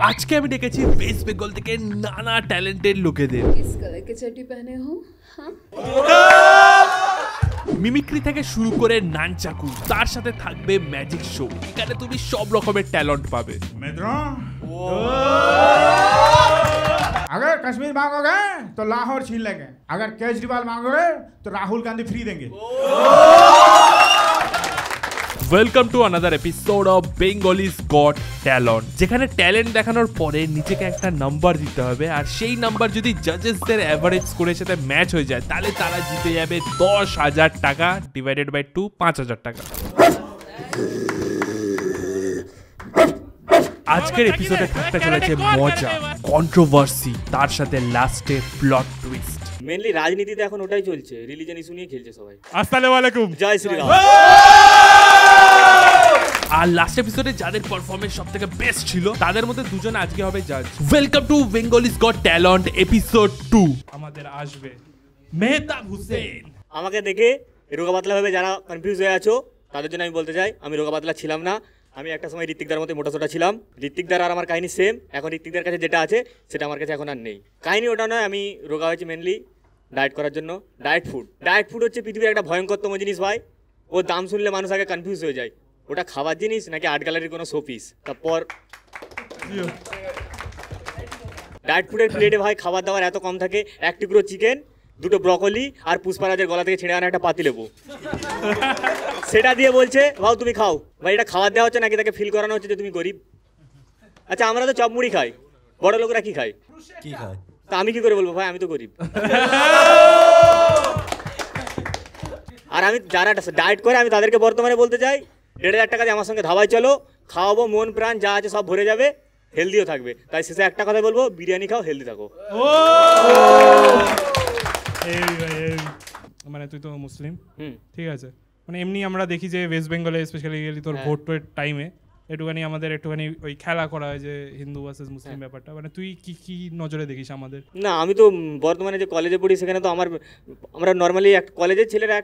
আজকে আমি ডেকেছি ওয়েস্ট বেঙ্গল থেকে নানা ট্যালেন্টেড লোকেদের। किस कलर के चड्डी पहने हो? हाँ? মিমিক্রি থেকে শুরু করে নানচাকু, তার সাথে থাকবে ম্যাজিক শো। এখানে তুমি সব রকমের ট্যালেন্ট পাবে। अगर कश्मीर मांगोगे तो लाहौर छीन लेंगे, अगर केजरीवाल मांगोगे तो राहुल गांधी फ्री देंगे। Welcome to another episode of Bengalis goat talent, যেখানে ট্যালেন্ট দেখানোর পরে নিজেকে একটা নাম্বার দিতে হবে, আর সেই নাম্বার যদি জাজেসদের অ্যাভারেজ স্কোরের সাথে ম্যাচ হয়ে যায় তাহলে তারা জিতে যাবে 10,000 টাকা, ডিভাইডেড বাই 2 5,000 টাকা। আজকের এপিসোডে থাকতে চলেছে মজা, কন্ট্রোভার্সি, তার সাথে লাস্টে প্লট টুইস্ট। মেনলি রাজনীতিতে এখন ওটাই চলছে, রিলিজন ইস্যু নিয়ে খেলছে সবাই। আসসালামু আলাইকুম, জয় শ্রীরাম। আর লাস্ট এপিসোডে যাদের পারফরম্যান্স সবথেকে বেস্ট ছিল তাদের মধ্যে দুজন আজকে হবে জাজ। Welcome to Bengalis goat talent episode 2। আমাদের আসবে মেহতাব হোসেন। আমাকে দেখে রোগা পাতলা ভাবে যারা কনফিউজ হয়ে আছো তাদের জন্য আমি বলতে চাই, আমি রোগা পাতলা ছিলাম না। আমি একটা সময় ঋত্বিকদার মতো মোটাসোটা ছিলাম। ঋত্বিকদার আর আমার কাহিনী সেম। এখন ঋত্বিকদার কাছে যেটা আছে সেটা আমার কাছে এখন আর নেই। কাহিনী ওটা নয়, আমি রোগা হয়েছি মেনলি ডায়েট করার জন্য। ডায়েট ফুড হচ্ছে পৃথিবীর একটা ভয়ঙ্করতম জিনিস ভাই। ওর দাম শুনলে মানুষ আগে কনফিউজ হয়ে যায়, ওটা খাবার জিনিস নাকি আর্ট গ্যালারির কোনো শোপিস। তারপর ডায়েট ফুডের প্লেটে ভাই খাবার দাবার এত কম থাকে, এক টুকরো চিকেন, দুটো ব্রকলি আর পুষ্পারাজের গলা থেকে ছেড়ে আনা একটা পাতি লেবু, সেটা দিয়ে বলছে ভাও তুমি খাও। ভাই এটা খাবার দেওয়া হচ্ছে নাকি তাকে ফিল করানো হচ্ছে যে তুমি গরিব? আচ্ছা আমরা তো চপ মুড়ি খাই, বড় লোকরা কি খায়? তা আমি কি করে বলবো ভাই আমি তো গরিব? আর আমি যারা ডায়েট করে আমি তাদেরকে বর্তমানে বলতে চাই, 1,500 টাকা দিয়ে আমার সঙ্গে ধাবায় চলো, খাওয়াবো, মন প্রাণ যা আছে সব ভরে যাবে, হেলদিও থাকবে। তাই শেষে একটা কথা বলবো, বিরিয়ানি খাও, হেলদি থাকো। মানে তুই তো মুসলিম, ঠিক আছে, মানে এমনি আমরা দেখি যে ওয়েস্ট বেঙ্গলে স্পেশালি তোর ভোটের টাইমে একটুখানি আমাদের একটুখানি ওই খেলা করা হয় যে হিন্দু ভার্সেস মুসলিম ব্যাপারটা, মানে তুই কি কি নজরে দেখিস আমাদের? না আমি তো বর্তমানে যে কলেজে পড়ি সেখানে তো আমরা নর্মালি কলেজের ছেলেরা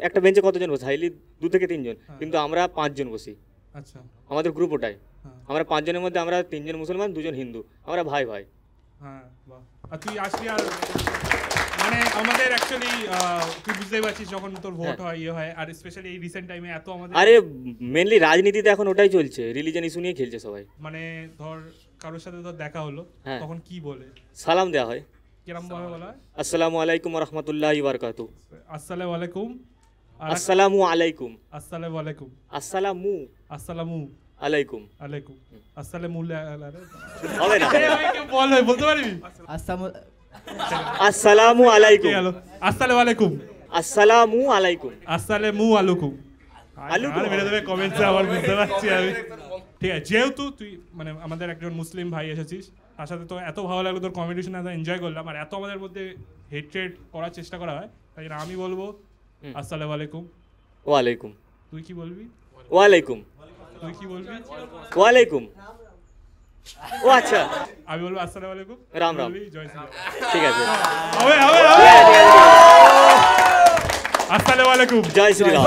একটা বেঞ্চে কতজন বসে? হাইলি 2 থেকে 3 জন, কিন্তু আমরা 5 জন বসি। আচ্ছা, আমাদের গ্রুপ ওটাই। আমরা 5 জনের মধ্যে আমরা 3 জন মুসলমান, 2 জন হিন্দু, আমরা ভাই ভাই। হ্যাঁ বাহ। আর তুই আসবি, আর মানে আমাদের অ্যাকচুয়ালি তুই বুঝতেই পারছিস যখন তোর ভোট হয় ইয়ে হয়, আর স্পেশালি এই রিসেন্ট টাইমে এত আমাদের আরে মেনলি রাজনীতিতে এখন ওটাই চলছে, রিলিজন ইস্যু নিয়ে খেলছে সবাই। মানে ধর কারোর সাথে তোর দেখা হলো, তখন কি বলে? সালাম দেওয়া হয়। কিরম ভাবে বলা হয়? আসসালামু আলাইকুম ওয়া রাহমাতুল্লাহি ওয়া বারাকাতুহু। আসসালামু আলাইকুম, আসসালামু আলাইকুম, আসসালামু আলাইকুম, আসসালামু আসসালামু আলাইকুম, আলাইকুম, আসসালামু আলাইকুম হবে না? বল ভাই, বলতে পারবি? আসসালামু আলাইকুম, আসসালামু আলাইকুম, আসসালামু আলাইকুম, আসসালামু আলাইকুম। আলুকুম মেরে দেবে কমেন্টসে, আবার বুঝতে পারছি আমি। ঠিক আছে, যেহেতু তুই মানে আমাদের একজন মুসলিম ভাই এসেছিস, তার সাথে তো এত ভালো লাগলো, তোর কমেডিশন এত এনজয় করলাম, আর এত আমাদের মধ্যে হেট্রেড করার চেষ্টা করা হয়, তাই জন্য আমি বলবো আসসালামু আলাইকুম। ওয়ালাইকুম। তুই কি বলবি? ওয়ালাইকুম। তুই কি বলবি? ওয়ালাইকুম। ও আচ্ছা, আমি বলবো আসসালামু আলাইকুম, রাম রাম, জয় শ্রী রাম। ঠিক আছে, হবে হবে আসসালামু আলাইকুম, জয় শ্রী রাম।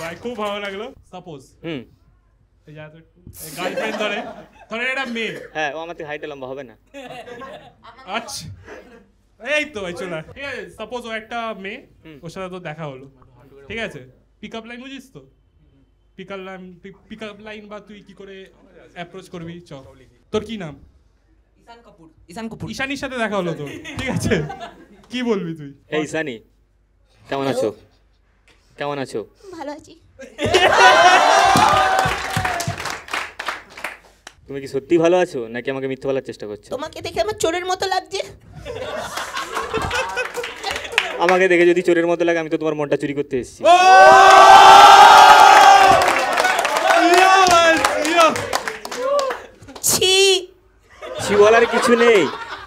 ভাই খুব ভালো লাগলো। সাপোজ গার্লফ্রেন্ড ধরে এটা মেয়ে, হ্যাঁ ও আমার থেকে হাইটে লম্বা হবে না। আচ্ছা এই তো ভাই চলে, ঠিক আছে। সাপোজ ও একটা মেয়ে, ওর সাথে তো দেখা হলো, ঠিক আছে। পিক আপ লাইন বুঝিস তো? পিক আপ লাইন বা তুই কি করে অ্যাপ্রোচ করবি? চ, তোর কি নাম? ঈশান কপুর। ঈশানির সাথে দেখা হলো তোর, ঠিক আছে, কি বলবি তুই? এই ঈশানি কেমন আছো? কেমন আছো? ভালো আছি। তুমি কি সত্যি ভালো আছো নাকি আমাকে মিথ্যে বলার চেষ্টা করছো? তোমাকে দেখে আমার চোরের মতো লাগছে। আমাকে দেখে যদি চোরের মতো লাগে, আমি তো তোমার মনটা চুরি করতে এসেছি। ছি ছি বলার কিছু নেই,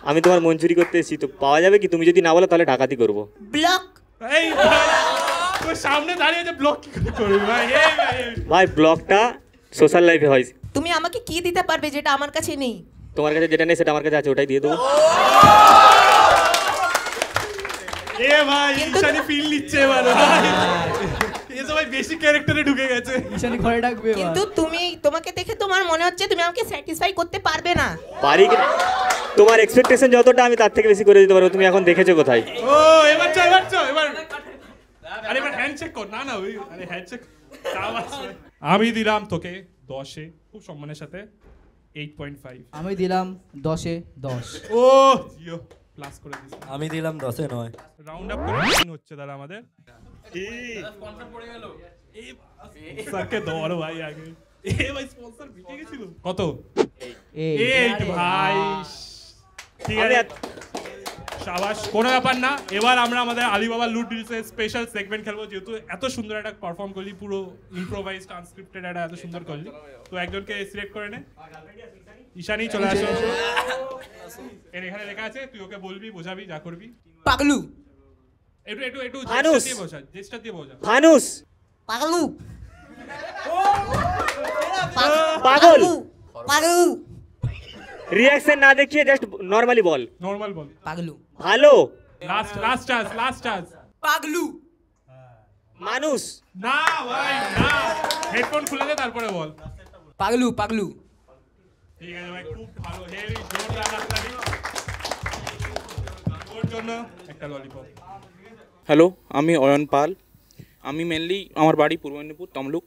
আমি তোমার মন চুরি করতে এসেছি। তো পাওয়া যাবে কি? তুমি যদি না বলো তাহলে ডাকাতি করবো। ব্লক। এই তোর সামনে দাঁড়িয়ে যে ব্লক কি করে করবি ভাই? ভাই ব্লকটা সোশ্যাল লাইফে হয়। তুমি আমাকে কি দিতে পারবে যেটা আমার কাছে নেই? তোমার কাছে যেটা নেই সেটা আমার কাছে আছে, ওটাই দিয়ে দেবো। এ ভাই ঈশানি ফিল নিচ্ছে এবার ভাই, এ সবাই বেশি ক্যারেক্টারে ঢুকে গেছে। ঈশানী ঘরে ডাকবে এবার। কিন্তু তোমাকে দেখে তোমার মনে হচ্ছে তুমি আমাকে স্যাটিসফাই করতে পারবে না। পারি কি? তোমার এক্সপেকটেশন যতটা আমি তার থেকে বেশি করে দিতে পারবো। তুমি এখন দেখেছো কোথায়? ও এবার আরে এবার হ্যান্ডশেক কর। না ওই আরে হ্যান্ডশেক আমি দিলাম তোকে 10-এ খুব সম্মানের সাথে 8.5। আমি দিলাম 10-এ 10। ও জিও প্লাস করে দিস। আমি দিলাম 10-এ 9। রাউন্ড আপ করে তিন হচ্ছে দাদা আমাদের। স্যারকে দৌড়ো ভাই আগে। এ ভাই স্পন্সর বিকে গেছিল। কত? 8 ভাই। ঠিক আছে শাবাশ, কোনো ব্যাপার না। এবার আমরা আমাদের আলিবাবা লুট ডিলসের স্পেশাল সেগমেন্ট খেলবো, যেহেতু এত সুন্দর একটা পারফর্ম করলি, পুরো ইম্প্রোভাইজ আনস্ক্রিপ্টেড একটা এত সুন্দর করলি। তো একজনকে সিলেক্ট করে নে। ঈশানী চলে আসো। এর এখানে লেখা আছে, তুই ওকে বলবি, বোঝাবি, যা করবি। পাগলু ফানুস। একটু জেস্টার দিয়ে বোঝা, জেস্টার দিয়ে বোঝা। ফানুস। পাগলু পাগল। পাগলু রিঅ্যাকশন না দেখিয়ে জাস্ট নরমালি বল। নরমাল বল। পাগলু ভালো। Last chance. পাগলু মানুষ। না ভাই না, হেডফোন খুলে দে তারপরে বল। পাগলু ঠিক আছে ভাই, খুব ভালো। হেভি জোরদার হাততালি ওর জন্য। একটা ললিপপ। হ্যালো, আমি অয়ন পাল। আমি মেনলি আমার বাড়ি পূর্ব মেদিনীপুর তমলুক।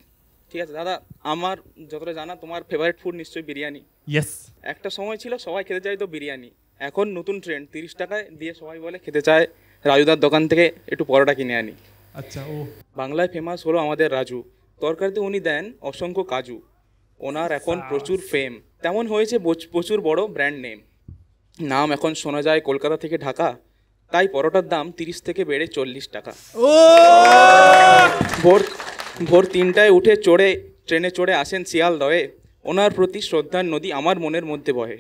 ঠিক আছে দাদা, আমার যতটা জানা তোমার ফেভারিট ফুড নিশ্চয়ই বিরিয়ানি। ইয়েস। একটা সময় ছিল সবাই খেতে চাইতো বিরিয়ানি, এখন নতুন ট্রেন্ড 30 টাকায় দিয়ে সবাই বলে খেতে চায় রাজুদার দোকান থেকে একটু পরোটা কিনে আনি। আচ্ছা ও বাংলায় ফেমাস হলো আমাদের রাজু। তরকারিতে উনি দেন অসংখ্য কাজু। ওনার এখন প্রচুর ফেম, তেমন হয়েছে প্রচুর বড় ব্র্যান্ড নেম। নাম এখন শোনা যায় কলকাতা থেকে ঢাকা, তাই পরোটার দাম 30 থেকে বেড়ে 40 টাকা। ভোর 3টায় উঠে ট্রেনে চড়ে আসেন শিয়ালদহে। ওনার প্রতি শ্রদ্ধার নদী আমার মনের মধ্যে বহে।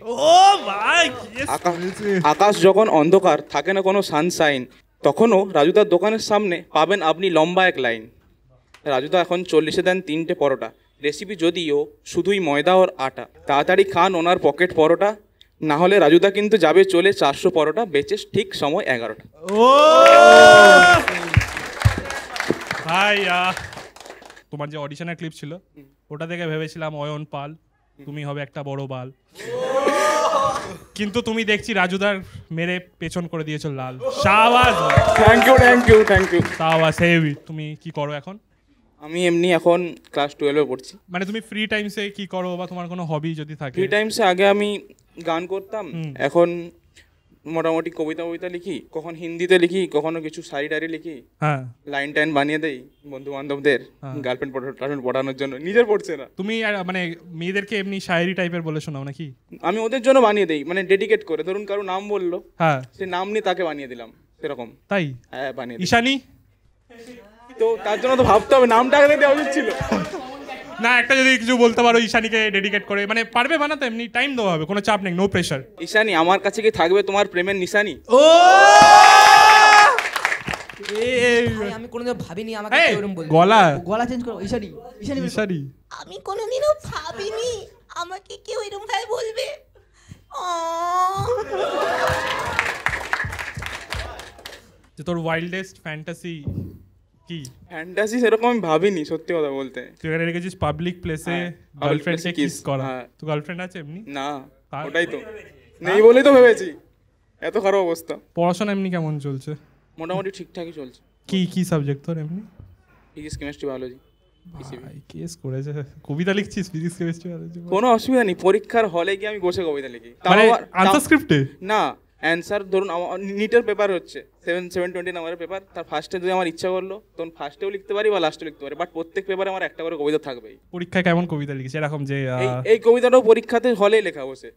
আকাশ যখন অন্ধকার, থাকে না কোনো সানশাইন, তখনও রাজুদার দোকানের সামনে পাবেন আপনি লম্বা এক লাইন। রাজুদা এখন 40-এ দেন 3টে পরোটা। রেসিপি যদিও শুধুই ময়দা ওর আটা। তাড়াতাড়ি খান ওনার পকেট পরোটা, না হলে রাজুদা কিন্তু যাবে চলে 400 পরোটা বেচে ঠিক সময় 11টা। ও ভাই, তোমার যে অডিশনের ক্লিপ ছিল ওটা থেকে ভেবেছিলাম অয়ন পাল তুমি হবে একটা বড় বাল, কিন্তু তুমি দেখছি রাজুদার মেরে পেছন করে দিয়েছো লাল। শাবাশ, থ্যাংক ইউ। শাবাশ, হেভি। তুমি কি করো এখন? আমি এমনি এখন ক্লাস 12-এ পড়ছি। মানে তুমি ফ্রি টাইমসে কি করো, বা তোমার কোনো হবি যদি থাকে? ফ্রি টাইমসে আগে আমি গান করতাম, এখন মোটামুটি কবিতা লিখি, কখন হিন্দিতে লিখি, কখনো কিছু শাড়ি লিখি। হ্যাঁ, লাইন টাইন বানিয়ে দেই বন্ধু বান্ধবদের, গার্লফ্রেন্ড পড়ানোর জন্য, নিজের পড়ছে না। তুমি মানে মেয়েদেরকে এমনি শায়েরি টাইপের বলে শোনাও নাকি? আমি ওদের জন্য বানিয়ে দেই, মানে ডেডিকেট করে। ধরুন কারো নাম বললো, হ্যাঁ, সেই নাম নিয়ে তাকে বানিয়ে দিলাম, সেরকম। তাই? হ্যাঁ, বানিয়ে দিই। ঈশানী? তো তার জন্য তো ভাবতে হবে, নামটা আগে দেওয়া উচিত ছিল। না, একটা যদি কিছু বলতে পারো ঈশানীকে ডেডিকেট করে, মানে পারবে বানাতে, এমনি টাইম দেওয়া হবে, কোনো চাপ নেই, নো প্রেশার। ঈশানী, আমার কাছে কি থাকবে তোমার প্রেমের নিশানি? ও আমি কোনোদিন ভাবিনি আমাকে এই, কেউ এরকম বলবে। গলা চেঞ্জ করো। ঈশানী আমি কোনোদিনও ভাবিনি আমাকে কেউ এরকম ভাবে বলবে। যে তোর ওয়াইল্ডেস্ট ফ্যান্টাসি কি? ফ্যান্টাসি সেরকম আমি ভাবিনি, সত্যি কথা বলতে। তুই এখানে রেখেছিস পাবলিক প্লেসে public গার্লফ্রেন্ডকে place এ কিস kiss, করা। হ্যাঁ। তো গার্লফ্রেন্ড আছে এমনি? না, তার- ওটাই তো নেই বলেই তো ভেবেছি, এত খারাপ অবস্থা। পড়াশোনা এমনি কেমন চলছে? মোটামুটি ঠিকঠাকই চলছে। কি সাবজেক্ট তোর এমনি? Physics, chemistry, biology. ভাই কেস করেছে, কবিতা লিখছিস ফিজিক্স কেমিস্ট্রি বায়োলজি? কোনো অসুবিধা নেই, পরীক্ষার হলে গিয়ে আমি বসে কবিতা লিখি। মানে আনসার স্ক্রিপ্টে না, অ্যান্সার ধরুন নিটের পেপার হচ্ছে 720 নাম্বারের পেপার, তার ফার্স্টে যদি আমার ইচ্ছা করলো তখন ফার্স্টেও লিখতে পারি বা লাস্টেও লিখতে পারি, বাট প্রত্যেক পেপারে আমার একটা করে কবিতা থাকবেই। পরীক্ষায় কেমন কবিতা লিখিস এরকম যে? এই কবিতাটাও পরীক্ষাতে হলেই লেখা বসে।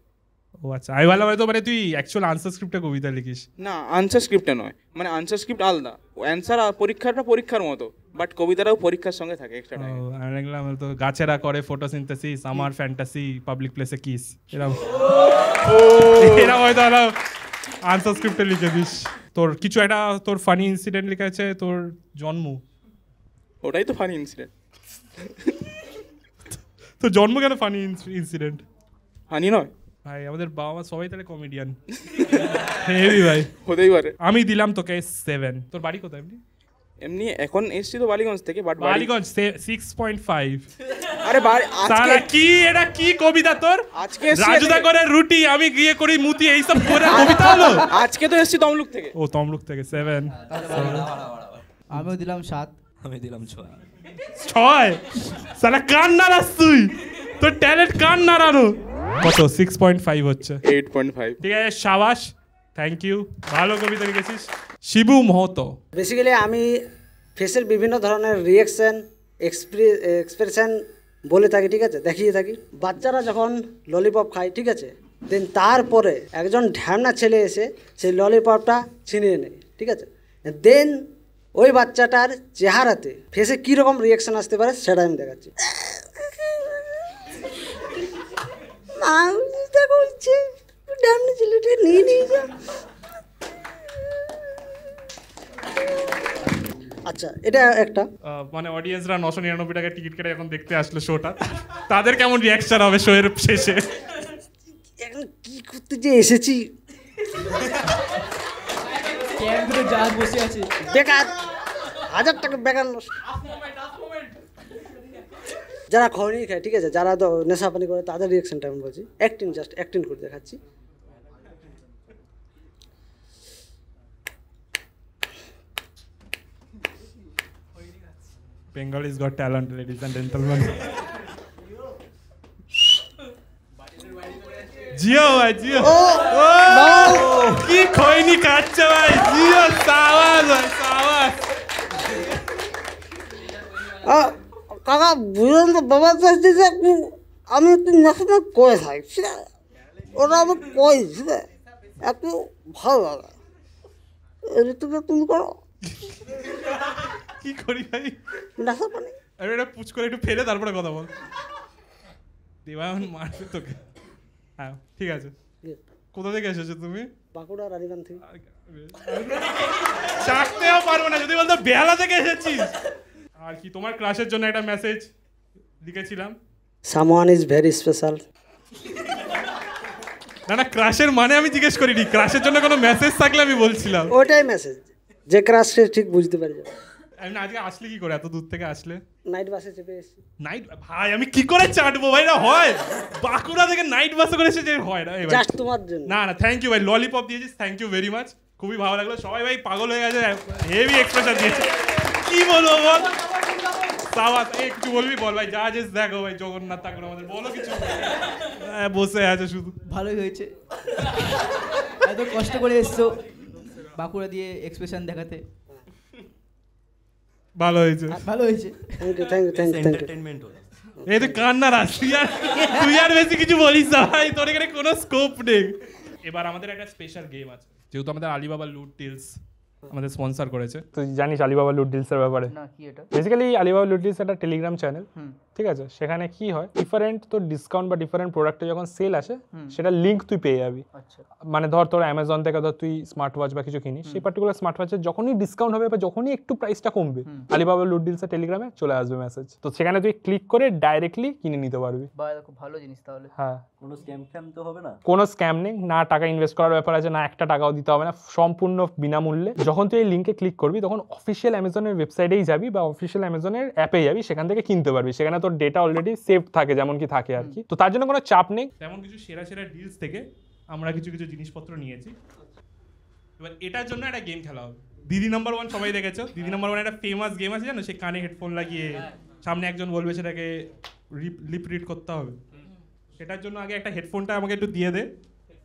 ও আচ্ছা, আমি ভাবলাম হয়তো মানে তুই অ্যাকচুয়াল আনসার স্ক্রিপ্টে কবিতা লিখিস। না, আনসার স্ক্রিপ্টে নয়, মানে আনসার স্ক্রিপ্ট আলাদা, অ্যান্সার পরীক্ষাটা পরীক্ষার মতো, বাট কবিতাটাও পরীক্ষার সঙ্গে থাকে এক্সট্রা টাইম। আমি দেখলাম তো গাছেরা করে ফটোসিনথেসিস, আমার ফ্যান্টাসি পাবলিক প্লেসে কিস, এরকম হয়তো আনসার স্ক্রিপ্টে লিখে দিস। তোর কিছু একটা তোর ফানি ইনসিডেন্ট লেখা আছে, তোর জন্ম। ওটাই তো ফানি ইনসিডেন্ট। তোর জন্ম কেন ফানি ইনসিডেন্ট? ফানি নয় ভাই, আমাদের বাবা মা সবাই তাহলে কমেডিয়ান। হেভি ভাই, হতেই পারে। আমি দিলাম তোকে 7। তোর বাড়ি কোথায় এমনি? এমনি এখন এসছি তো বালিগঞ্জ থেকে, বাট বালিগঞ্জ 6.5। আরে আজকে সারা কি এটা কি কবিতা তোর? আজকে এসছি রাজুদা করে রুটি, আমি গিয়ে করি মুতি, এইসব করে কবিতা হলো? আজকে তো এসছি তমলুক থেকে। ও তমলুক থেকে 7। আমিও দিলাম 7। আমি দিলাম 6। 6 সালা কান নাড়াস তুই, তোর ট্যালেন্ট কান নাড়ানো। কত? 6.5 হচ্ছে। 8.5। ঠিক আছে, শাবাশ, থ্যাংক ইউ, ভালো কবিতা লিখেছিস। শিবু মহতো। বেসিক্যালি আমি ফেসের বিভিন্ন ধরনের রিয়াকশন এক্সপ্রেশন বলে থাকি, ঠিক আছে, দেখিয়ে থাকি। বাচ্চারা যখন ললিপপ খায়, ঠিক আছে, দেন তারপরে একজন ঢ্যামনা ছেলে এসে সেই ললিপপটা ছিনিয়ে নেয়, ঠিক আছে, দেন ওই বাচ্চাটার চেহারাতে ফেসে কীরকম রিয়াকশন আসতে পারে সেটা আমি দেখাচ্ছি। করছে ঢ্যামনা ছেলেটা নিয়ে নিয়ে যা। আচ্ছা, এটা একটা মানে অডিয়েন্সরা 999 টাকা টিকিট কেটে এখন দেখতে আসলো শোটা, তাদের কেমন রিয়াকশন হবে শোয়ের শেষে? এখন কি করতে যে এসেছি, জাহাজ বসে আছে, বেকার 1000 টাকা বেকার নষ্ট। যারা খনি খায়, ঠিক আছে, যারা তো নেশা পানি করে, তাদের রিয়াকশনটা আমি বলছি। অ্যাক্টিং, জাস্ট অ্যাক্টিং করে দেখাচ্ছি। Bengalis got talent, ladies and gentlemen. Jio ভাই, জিও কি খৈনি কাটছে ভাই, জিও সাবাস ভাই, সাবাস। কাকা বুঝলাম তো, বাবা চাইছে যে আমি একটু নেশাটা করে থাকি, ঠিক আছে, ওটা আমি কই, ঠিক আছে, একটু ভালো লাগে। ঋতুকে তুমি করো। কি করি ভাই? নেশা পানি আরে এটা পুচ করে একটু ফেলে তারপরে কথা বল। দেবায়ন মারবে তোকে। হ্যাঁ ঠিক আছে। কোথা থেকে এসেছো তুমি? বাঁকুড়া রানীগঞ্জ থেকে। চাকতেও পারবো না যদি বলতো বেহালা থেকে এসেছিস। আর কি তোমার ক্লাসের জন্য একটা মেসেজ লিখেছিলাম। Someone is very special. না না, ক্রাশের মানে আমি জিজ্ঞেস করিনি, ক্রাশের জন্য কোনো মেসেজ থাকলে আমি বলছিলাম। ওটাই মেসেজ, যে ক্রাশ সে ঠিক বুঝতে পারি। আমি আজকে আসলে কি করে, এত দূর থেকে আসলে? নাইট বাসে চেপে এসেছি। নাইট ভাই আমি কি করে চাটবো ভাই, না হয় বাঁকুড়া থেকে নাইট বাসে করে এসে যে হয় না। জাস্ট তোমার জন্য। না না, থ্যাংক ইউ ভাই, ললিপপ দিয়েছিস, থ্যাংক ইউ ভেরি মাচ, খুবই ভালো লাগলো। সবাই ভাই পাগল হয়ে গেছে, হেভি এক্সপ্রেশন দিয়েছে। কি বলবো বল, সাবাস। একটু বলবি বল ভাই, যা যেস দেখো ভাই, জগন্নাথ ঠাকুর আমাদের, বলো কিছু। বসে আছে শুধু। ভালোই হয়েছে, এত কষ্ট করে এসছো বাঁকুড়া দিয়ে এক্সপ্রেশন দেখাতে, ভালো হয়েছে, ভালো হয়েছে। Thank you, thank you, thank you, thank you. এই তো কান্না রাস, তুই আর বেশি কিছু বলিস না ভাই, তোর এখানে কোনো স্কোপ নেই। এবার আমাদের একটা স্পেশাল গেম আছে, যেহেতু আমাদের আলিবাবা লুট ডিলস আমাদের স্পন্সর করেছে। তুই জানিস আলিবাবা লুট ডিলসের ব্যাপারে? না, কি এটা? বেসিক্যালি আলিবাবা লুট ডিলস একটা টেলিগ্রাম চ্যানেল, ঠিক আছে, সেখানে কি হয়, ডিফারেন্ট তোর ডিসকাউন্ট বা ডিফারেন্ট প্রোডাক্টে যখন সেল আসে সেটা লিঙ্ক তুই পেয়ে যাবি। মানে ধর তোর অ্যামাজন থেকে ধর তুই স্মার্ট ওয়াচ বা কিছু কিনিস, সেই পার্টিকুলার স্মার্ট ওয়াচের যখনই ডিসকাউন্ট হবে বা যখনই একটু প্রাইসটা কমবে, আলিবাবা লুট ডিলসের টেলিগ্রামে চলে আসবে মেসেজ, তো সেখানে তুই ক্লিক করে ডাইরেক্টলি কিনে নিতে পারবি। বাহ, খুব ভালো জিনিস তাহলে। হ্যাঁ, কোনো স্ক্যাম তো হবে না? কোনো স্ক্যাম নেই, না টাকা ইনভেস্ট করার ব্যাপার আছে, না একটা টাকাও দিতে হবে না, সম্পূর্ণ বিনামূল্যে। যখন তুই এই লিঙ্কে ক্লিক করবি তখন অফিসিয়াল অ্যামাজনের ওয়েবসাইটেই যাবি বা অফিসিয়াল অ্যামাজনের অ্যাপে যাবি, সেখান থেকে কিনতে পারবি। সেখানে তোর ডেটা অলরেডি সেভ থাকে, যেমন কি থাকে আর কি, তো তার জন্য কোনো চাপ নেই। তেমন কিছু সেরা সেরা ডিলস থেকে আমরা কিছু কিছু জিনিসপত্র নিয়েছি। এবার এটার জন্য একটা গেম খেলা হবে। দিদি নাম্বার 1 সবাই দেখেছো, দিদি নাম্বার 1 একটা ফেমাস গেম আছে জানো, সে কানে হেডফোন লাগিয়ে সামনে একজন বলবে, সেটাকে লিপ রিড করতে হবে। সেটার জন্য আগে একটা হেডফোনটা আমাকে একটু দিয়ে দে।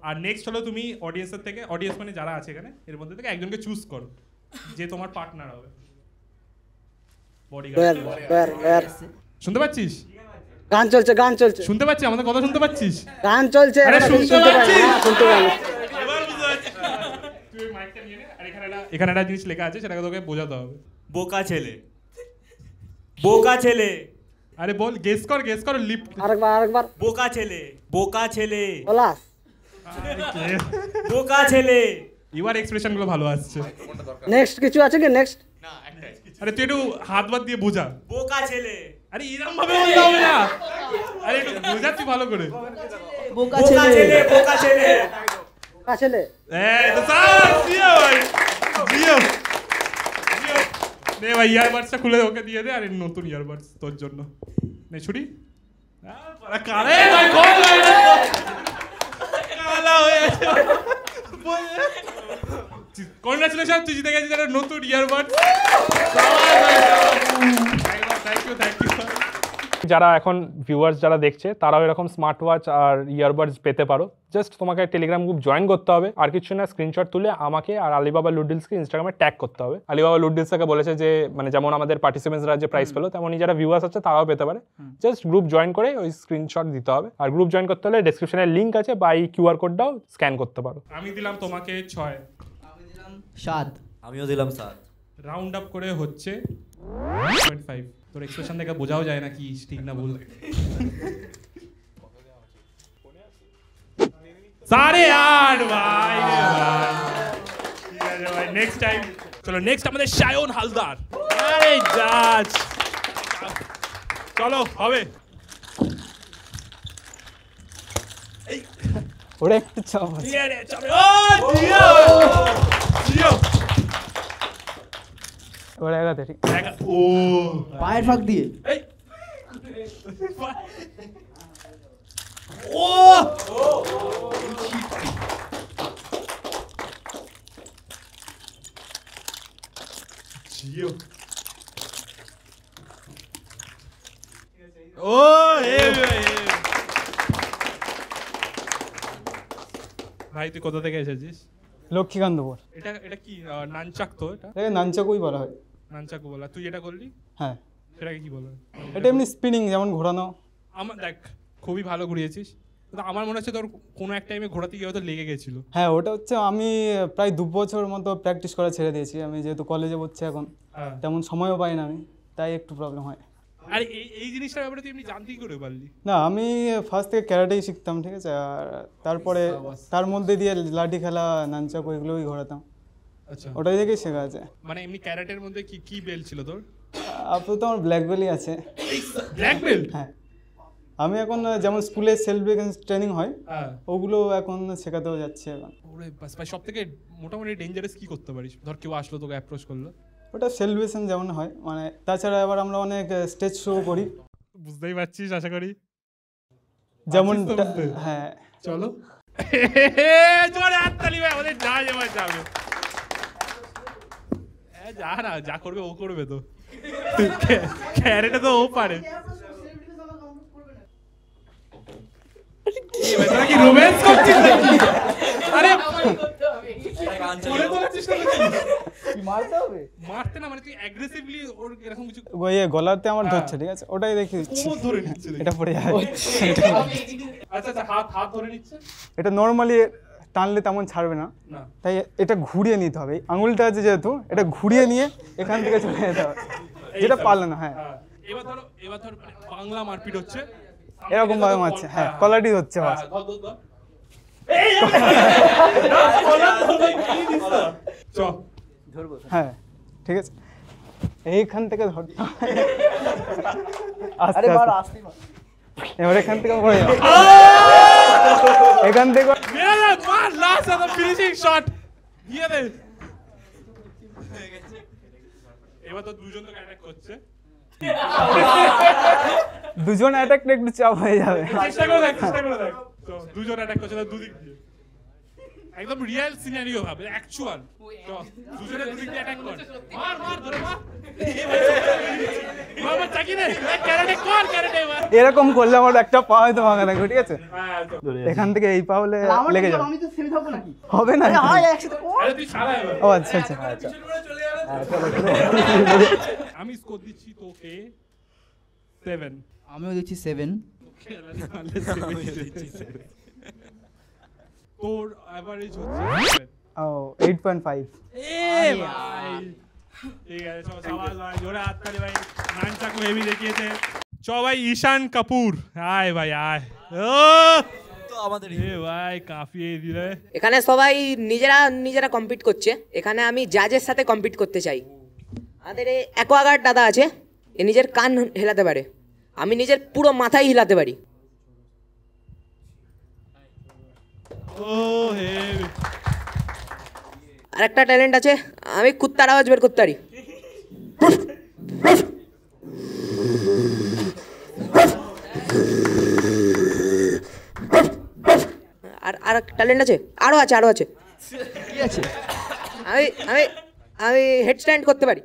আর নেক্সট হলো তুমি অডিয়েন্সের থেকে, অডিয়েন্স মানে যারা আছে এখানে এর মধ্যে থেকে একজনকে চুজ করো যে তোমার পার্টনার হবে। বডিগার্ড। শুনতে পাচ্ছিস? গান চলছে, গান চলছে। শুনতে পাচ্ছিস আমাদের কথা? শুনতে পাচ্ছিস? গান চলছে। আরে শুনতে পাচ্ছিস? শুনতে পাচ্ছি। এবার বুঝতে পারছিস? তুই মাইকটা নিয়ে নে, আর এখানে একটা জিনিস লেখা আছে, সেটাকে তোকে বোঝাতে হবে। বোকা ছেলে, বোকা ছেলে। আরে বল, গেস কর লিপ। আরেকবার। বোকা ছেলে, বোকা ছেলে, পলাশ। বোকা ছেলে। এবার এক্সপ্রেশন গুলো ভালো আসছে। নেক্সট কিছু আছে কি? নেক্সট না, একটাই। আরে তুই একটু হাত দিয়ে বোঝা। বোকা ছেলে। আরে এরকম ভাবে বলতে হবে না, আরে একটু বোঝাচ্ছি ভালো করে। বোকা ছেলে, বোকা ছেলে, বোকা ছেলে। এই তো স্যার জিও ভাই, জিও নে ভাই ইয়ারবাডসটা খুলে ওকে দিয়ে দে আর এই নতুন ইয়ারবাডস তোর জন্য নে ছুরি কারে ভাই কল কালা হয়ে গেছে কংগ্রাচুলেশন তুই জিতে গেছিস একটা নতুন ইয়ারবাডস থ্যাংক ইউ যারা এখন ভিউয়ার্স যারা দেখছে তারাও এরকম স্মার্ট ওয়াচ আর ইয়ারবাডস পেতে পারো জাস্ট তোমাকে টেলিগ্রাম গ্রুপ জয়েন করতে হবে আর কিছু না স্ক্রিনশট তুলে আমাকে আর আলিবাবা লুডলসকে ইনস্টাগ্রামে ট্যাগ করতে হবে আলিবাবা লুডলসকে বলেছে যে মানে যেমন আমাদের পার্টিসিপেন্টসরা যে প্রাইস পেলো তেমনই যারা ভিউয়ার্স আছে তারাও পেতে পারে জাস্ট গ্রুপ জয়েন করে ওই স্ক্রিনশট দিতে হবে আর গ্রুপ জয়েন করতে হলে ডেসক্রিপশনে লিঙ্ক আছে বা এই কিউআর কোডটাও স্ক্যান করতে পারো আমি দিলাম তোমাকে 6 7 আমিও দিলাম 7 রাউন্ড আপ করে হচ্ছে 0.5 তোর এক্সপ্রেশন দেখে বোঝাও যায় না কি ঠিক না ভুল 8.5 ভাই ঠিক আছে ভাই নেক্সট টাইম চলো নেক্সট আমাদের সায়ন হালদার আরে জাজ চলো হবে ওরে একটু চাপ আছে চলো ও জিও জিও ওরে আগাতে ঠিক ও পায়ের ফাঁক দিয়ে ও জিও ও ভাই তুই কোথা থেকে এসেছিস লক্ষ্মীকান্তপুর এটা এটা কি নানচাক তো এটা এটাকে নানচাকুই বলা হয় নানচাকু বলা তুই এটা করলি হ্যাঁ সেটাকে কি বলা এটা এমনি স্পিনিং যেমন ঘোরানো আমার দেখ খুবই ভালো ঘুরিয়েছিস কিন্তু আমার মনে হচ্ছে তোর কোনো এক টাইমে ঘোরাতে গিয়ে হয়তো লেগে গেছিল হ্যাঁ ওটা হচ্ছে আমি প্রায় 2 বছর মতো প্র্যাকটিস করা ছেড়ে দিয়েছি আমি যেহেতু কলেজে পড়ছি এখন তেমন সময়ও পাই না আমি তাই একটু প্রবলেম হয় আর এই জিনিসটার ব্যাপারে তুই এমনি জানতেই করে পারলি না আমি ফার্স্ট থেকে ক্যারাটেই শিখতাম ঠিক আছে আর তারপরে তার মধ্যে দিয়ে লাঠি খেলা নানচাকু এগুলোই ঘোরাতাম আচ্ছা ওটাই থেকেই শেখা আছে মানে এমনি ক্যারাটের মধ্যে কি কি বেল্ট ছিল তোর আপাতত আমার ব্ল্যাক বেলই আছে ব্ল্যাক বেল্ট হ্যাঁ আমি এখন যেমন স্কুলে সেলফ ডিফেন্স ট্রেনিং হয় ওগুলো এখন শেখাতেও যাচ্ছে এখন ওরে বাস ভাই সব থেকে মোটামুটি ডেঞ্জারাস কি করতে পারিস ধর কেউ আসলো তোকে অ্যাপ্রোচ করলো ওটা সেলফ ডিফেন্স যেমন হয় মানে তাছাড়া আবার আমরা অনেক স্টেজ শো করি বুঝতেই পারছিস আশা করি যেমন হ্যাঁ চলো জোরে হাততালি ভাই আমাদের যা যাবে যাবে যা না যা করবে ও করবে তো ক্যারেটে তো ও পারে কি রোম্যান্স করছিস আরে মারতে হবে মারতে না মানে তুই অ্যাগ্রেসিভলি ওর এরকম কিছু ওই গলাতে আমার ধরছে ঠিক আছে ওটাই দেখি দিচ্ছি ও ধরে নিচ্ছে এটা পড়ে যায় আচ্ছা আচ্ছা হাত হাত ধরে নিচ্ছে এটা নরমালি টানলে তেমন ছাড়বে না তাই এটা ঘুরিয়ে নিতে হবে আঙুলটা আছে যেহেতু এটা ঘুরিয়ে নিয়ে এখান থেকে চলে যেতে হবে যেটা পারলে না হ্যাঁ এবার ধর বাংলা মারপিট হচ্ছে এরকম ভাবে মারছে হ্যাঁ কলাটি হচ্ছে বাস হ্যাঁ ঠিক আছে এইখান থেকে ধরতে আস্তে আস্তে এবার এখান থেকে পড়ে যাবে এখান থেকে মার last of the finishing shot দিয়ে দে এবার তো দুজন তো অ্যাটাক করছে দুজন অ্যাটাক একটু চাপ হয়ে যাবে চেষ্টা করে দেখ তো দুজন অ্যাটাক করছে না দুদিক দিয়ে একদম রিয়েল সিনারিও ভাবে অ্যাকচুয়াল দুজনে দুদিক দিয়ে অ্যাটাক কর মার ধরে মার মার চাকি রে ক্যারেটে কর ক্যারেটে মার এরকম করলে আমার একটা পা হয়তো ভাঙা থাকবে ঠিক আছে এখান থেকে এই পা হলে লেগে যাবে আমি তো সেমি থাকবো নাকি হবে না আরে তুই ছাড়া এবার ও আচ্ছা আচ্ছা আমি স্কোর দিচ্ছি তোকে 7 আমিও দিচ্ছি 7 তোর এভারেজ হচ্ছে ও 8.5 ভাই ঠিক আছে সবাই ভাই জোরে হাততালি ভাই নানচাকু হেভি দেখিয়েছে ভাই ঈশান কাপুর আয় ভাই আয় ও তো আমাদের ভাই কাঁপিয়ে দিলে এখানে সবাই নিজেরা কম্পিট করছে এখানে আমি জাজের সাথে কম্পিট করতে চাই আমাদের অ্যাকোয়াগার্ড দাদা আছে এ নিজের কান হেলাতে পারে আমি নিজের পুরো মাথায় হিলাতে পারি ও হেভি আর একটা ট্যালেন্ট আছে আমি কুত্তার আওয়াজ বের করতে পারি আর আর ট্যালেন্ট আছে, আরো আছে, আরো আছে। কি আছে? আমি আমি আমি হেড স্ট্যান্ড করতে পারি।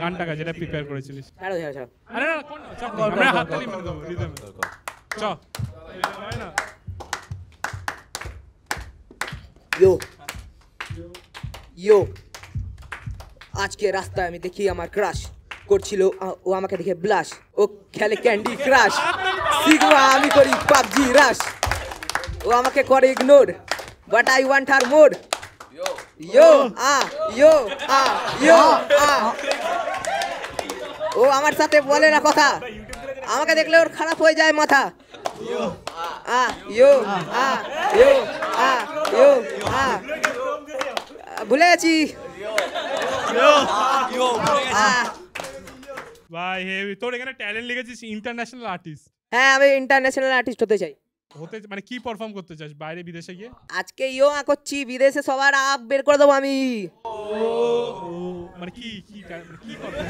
গানটাকা যেটা প্রিপেয়ার করেছিলিস। ছাড়ো ছাড়ো ছাড়ো। আরে না কোন চাপ নেই, আমরা হাততালি মেরে দেবো রিদম। চ হয় না। ইয়ো ইয়ো, আজকে রাস্তায় আমি দেখি আমার ক্রাশ করছিল, ও আমাকে দেখে ব্লাশ, ও খেলে ক্যান্ডি ক্রাশ, সিগমা আমি করি পাবজি রাশ, ও আমাকে করে ignore, but I want her more. Yo yo yo, ও আমার সাথে বলে না কথা, আমাকে দেখলে ওর খারাপ হয়ে যায় মাথা। ইয়ো ইয়ো ইয়ো, ভুলে গেছি। ভাই হেভি, তোর এখানে ট্যালেন্ট লিখেছিস ইন্টারন্যাশনাল আর্টিস্ট। হ্যাঁ, আমি ইন্টারন্যাশনাল আর্টিস্ট হতে চাই। হতে মানে কি পারফর্ম করতে চাস বাইরে বিদেশে গিয়ে? আজকে ইয়ো করছি, বিদেশে সবার আপ বের করে দেবো আমি। মানে কি কি মানে কি পারফর্ম?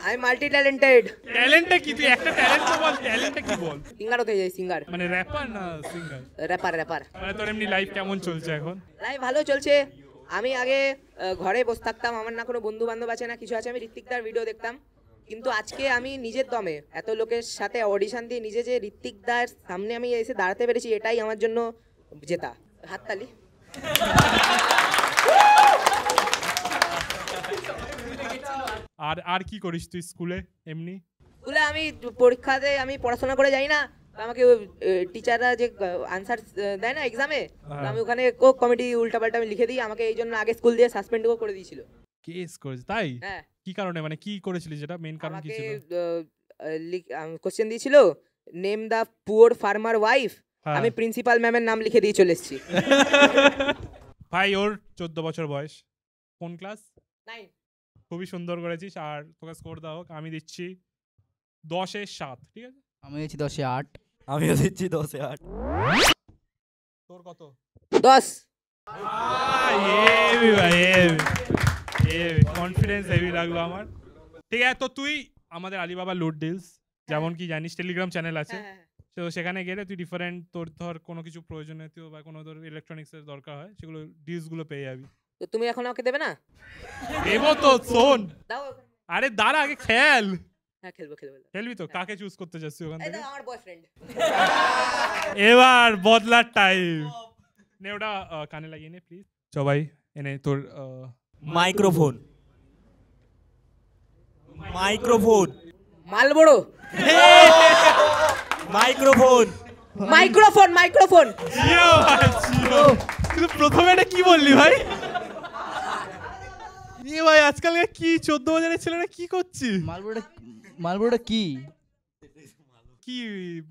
আমি মাল্টি ট্যালেন্টেড। ট্যালেন্টটা কি? তুই একটা ট্যালেন্ট তো বল, ট্যালেন্টটা কি বল? সিঙ্গার হতে যাই, সিঙ্গার। মানে র্যাপার না সিঙ্গার? Wrapper wrapper. মানে তোর এমনি লাইফ কেমন চলছে এখন? লাইফ ভালো চলছে। আমি আগে ঘরে বসে থাকতাম, আমার না কোনো বন্ধু বান্ধব আছে না কিছু আছে, আমি ঋত্বিকদার ভিডিও দেখতাম। কিন্তু আজকে আমি নিজের দমে এত লোকের সাথে অডিশন দিয়ে নিজে যে ঋত্বিকদার সামনে আমি এসে দাঁড়াতে পেরেছি, এটাই আমার জন্য জেতা। হাততালি। আর আর কি করিস তুই স্কুলে এমনি? স্কুলে আমি পরীক্ষাতে আমি পড়াশোনা করে যাই না, আমাকে টিচাররা যে আনসার দেয় না এক্সামে, আমি ওখানে কমিটি উল্টাপাল্টা আমি লিখে দিই, আমাকে এই জন্য আগে স্কুল দিয়ে সাসপেন্ডও করে দিয়েছিল। কেস করেছিস তাই? হ্যাঁ। কি কারণে, মানে কি করেছিলি, যেটা মেইন কারণ কি ছিল? কোশ্চেন দিয়েছিল নেম দা পুয়ার ফার্মার ওয়াইফ, আমি প্রিন্সিপাল ম্যামের নাম লিখে দিয়ে চলে এসেছি। ভাই ওর 14 বছর বয়স, কোন ক্লাস? 9। খুবই সুন্দর করেছিস। আর তোকে স্কোর দাও, আমি দিচ্ছি 10-এ 7, ঠিক আছে? আমি দিচ্ছি 10-এ 8। আমিও দিচ্ছি 10-এ 8। তোর কত? 10। হেভি ভাই, হেভি কনফিডেন্স হেভি লাগলো আমার। ঠিক আছে, তো তুই আমাদের আলিবাবা লুট ডিলস, যেমন কি জানিস টেলিগ্রাম চ্যানেল আছে, তো সেখানে গেলে তুই ডিফারেন্ট, তোর ধর কোনো কিছু প্রয়োজনীয় বা কোনো ধর ইলেকট্রনিক্সের দরকার হয়, সেগুলো ডিলসগুলো পেয়ে যাবি। তো তুমি এখন আমাকে দেবে না? দেবো তো, শোন। দাও। আরে দাঁড়া, আগে খেল। হ্যাঁ খেলবো। খেলবি তো? কাকে চুজ করতে যাচ্ছিস ওখান থেকে? আমার বয়ফ্রেন্ড। এবার বদলার টাইম নে, ওটা কানে লাগিয়ে নে প্লিজ। চ ভাই, এনে তোর মাইক্রোফোন। মালবড়ো। মাইক্রোফোন। তুই প্রথমে এটা কি বললি ভাই? ভাই আজকাল কি 14 বছরের ছেলেরা কি করছি? মালবড়োটা কি? কি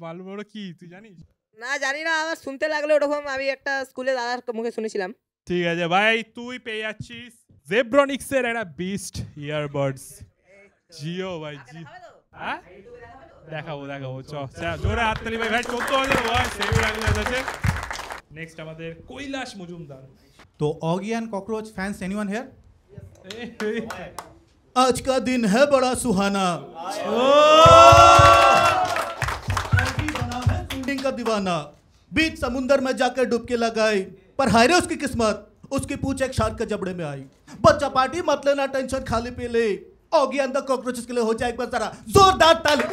মালবড়ো কি তুই জানিস? না জানি না, আমার শুনতে লাগলো ওরকম, আমি একটা স্কুলে দাদার মুখে শুনেছিলাম। ঠিক আছে ভাই, তুই পেয়ে যাচ্ছিস জেব্রনিক্স এর একটা বিস্ট ইয়ারবাডস। জিও ভাই, জি হ্যাঁ দেখাবো চ জোরে হাততালি ভাই। 14 বছর বয়স, সেই লাগলো আছে। নেক্সট আমাদের কৈলাস মজুমদার। तो Oggy and cockroach fans anyone here? आज का दिन है बड़ा सुहाना, का दीवाना बीच समुंदर में जाकर डुबकी लगाई, पर हाय रे उसकी किस्मत, उसकी पूंछ एक शार्क के जबड़े में आई। बच्चा पार्टी मत लेना टेंशन, खाली पी ले। ऑगी एंड द कॉकरोचेस के लिए हो जाए एक बार जरा जोरदार ताली।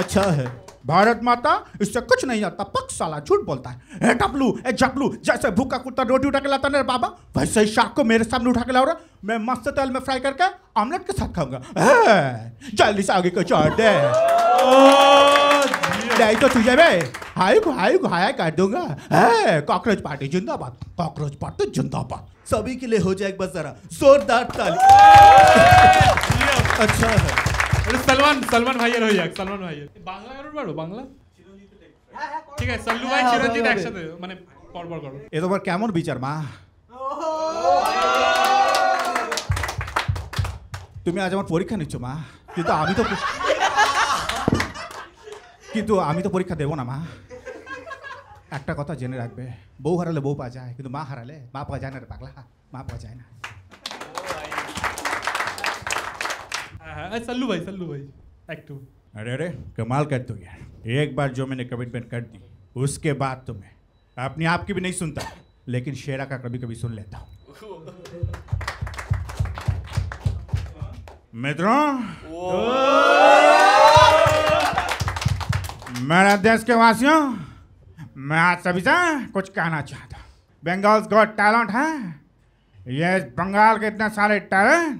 अच्छा है, भारत माता इससे कुछ नहीं आता, पक साला झूठ बोलता है। ए टपलू, ए जपलू, जैसे भूखा कुत्ता रोटी उठा के लाता ना बाबा, वैसे ही शार्क को मेरे सामने उठा के लाओ रे। मैं मस्त तेल में फ्राई करके ऑमलेट के साथ खाऊंगा। जल्दी से आगे को छोड़ दे, नहीं तो तुझे बे हाय कर दूंगा। कॉकरोच पार्टी जिंदाबाद, कॉकरोच पार्टी जिंदाबाद। सभी के लिए हो जाए एक बार जरा जोरदार ताली। अच्छा है, সলমান ভাইয়ের হয়ে যাক। সলমান ভাইয়ের বাংলা করো, পারো বাংলা? ঠিক আছে, সল্লু ভাই চিরঞ্জিত একসাথে, মানে পরপর করো। এ তোমার কেমন বিচার মা? তুমি আজ আমার পরীক্ষা নিচ্ছ মা, কিন্তু আমি তো কিন্তু আমি তো পরীক্ষা দেবো না মা। একটা কথা জেনে রাখবে, বউ হারালে বউ পাওয়া যায়, কিন্তু মা হারালে মা পাওয়া যায় না রে পাগলা, মা পাওয়া যায় না। सल्लू भाई एक टू। अरे अरे कमाल कर दो यार, एक बार जो मैंने कमिटमेंट कर दी उसके बाद तो मैं अपने आप की भी नहीं सुनता, लेकिन शेरा का कभी कभी सुन लेता हूँ। मित्रों, मेरे देश के वासियों, मैं आज सभी से कुछ कहना चाहता हूँ। बंगाल्स गॉट टैलेंट है, ये बंगाल के इतने सारे टैलेंट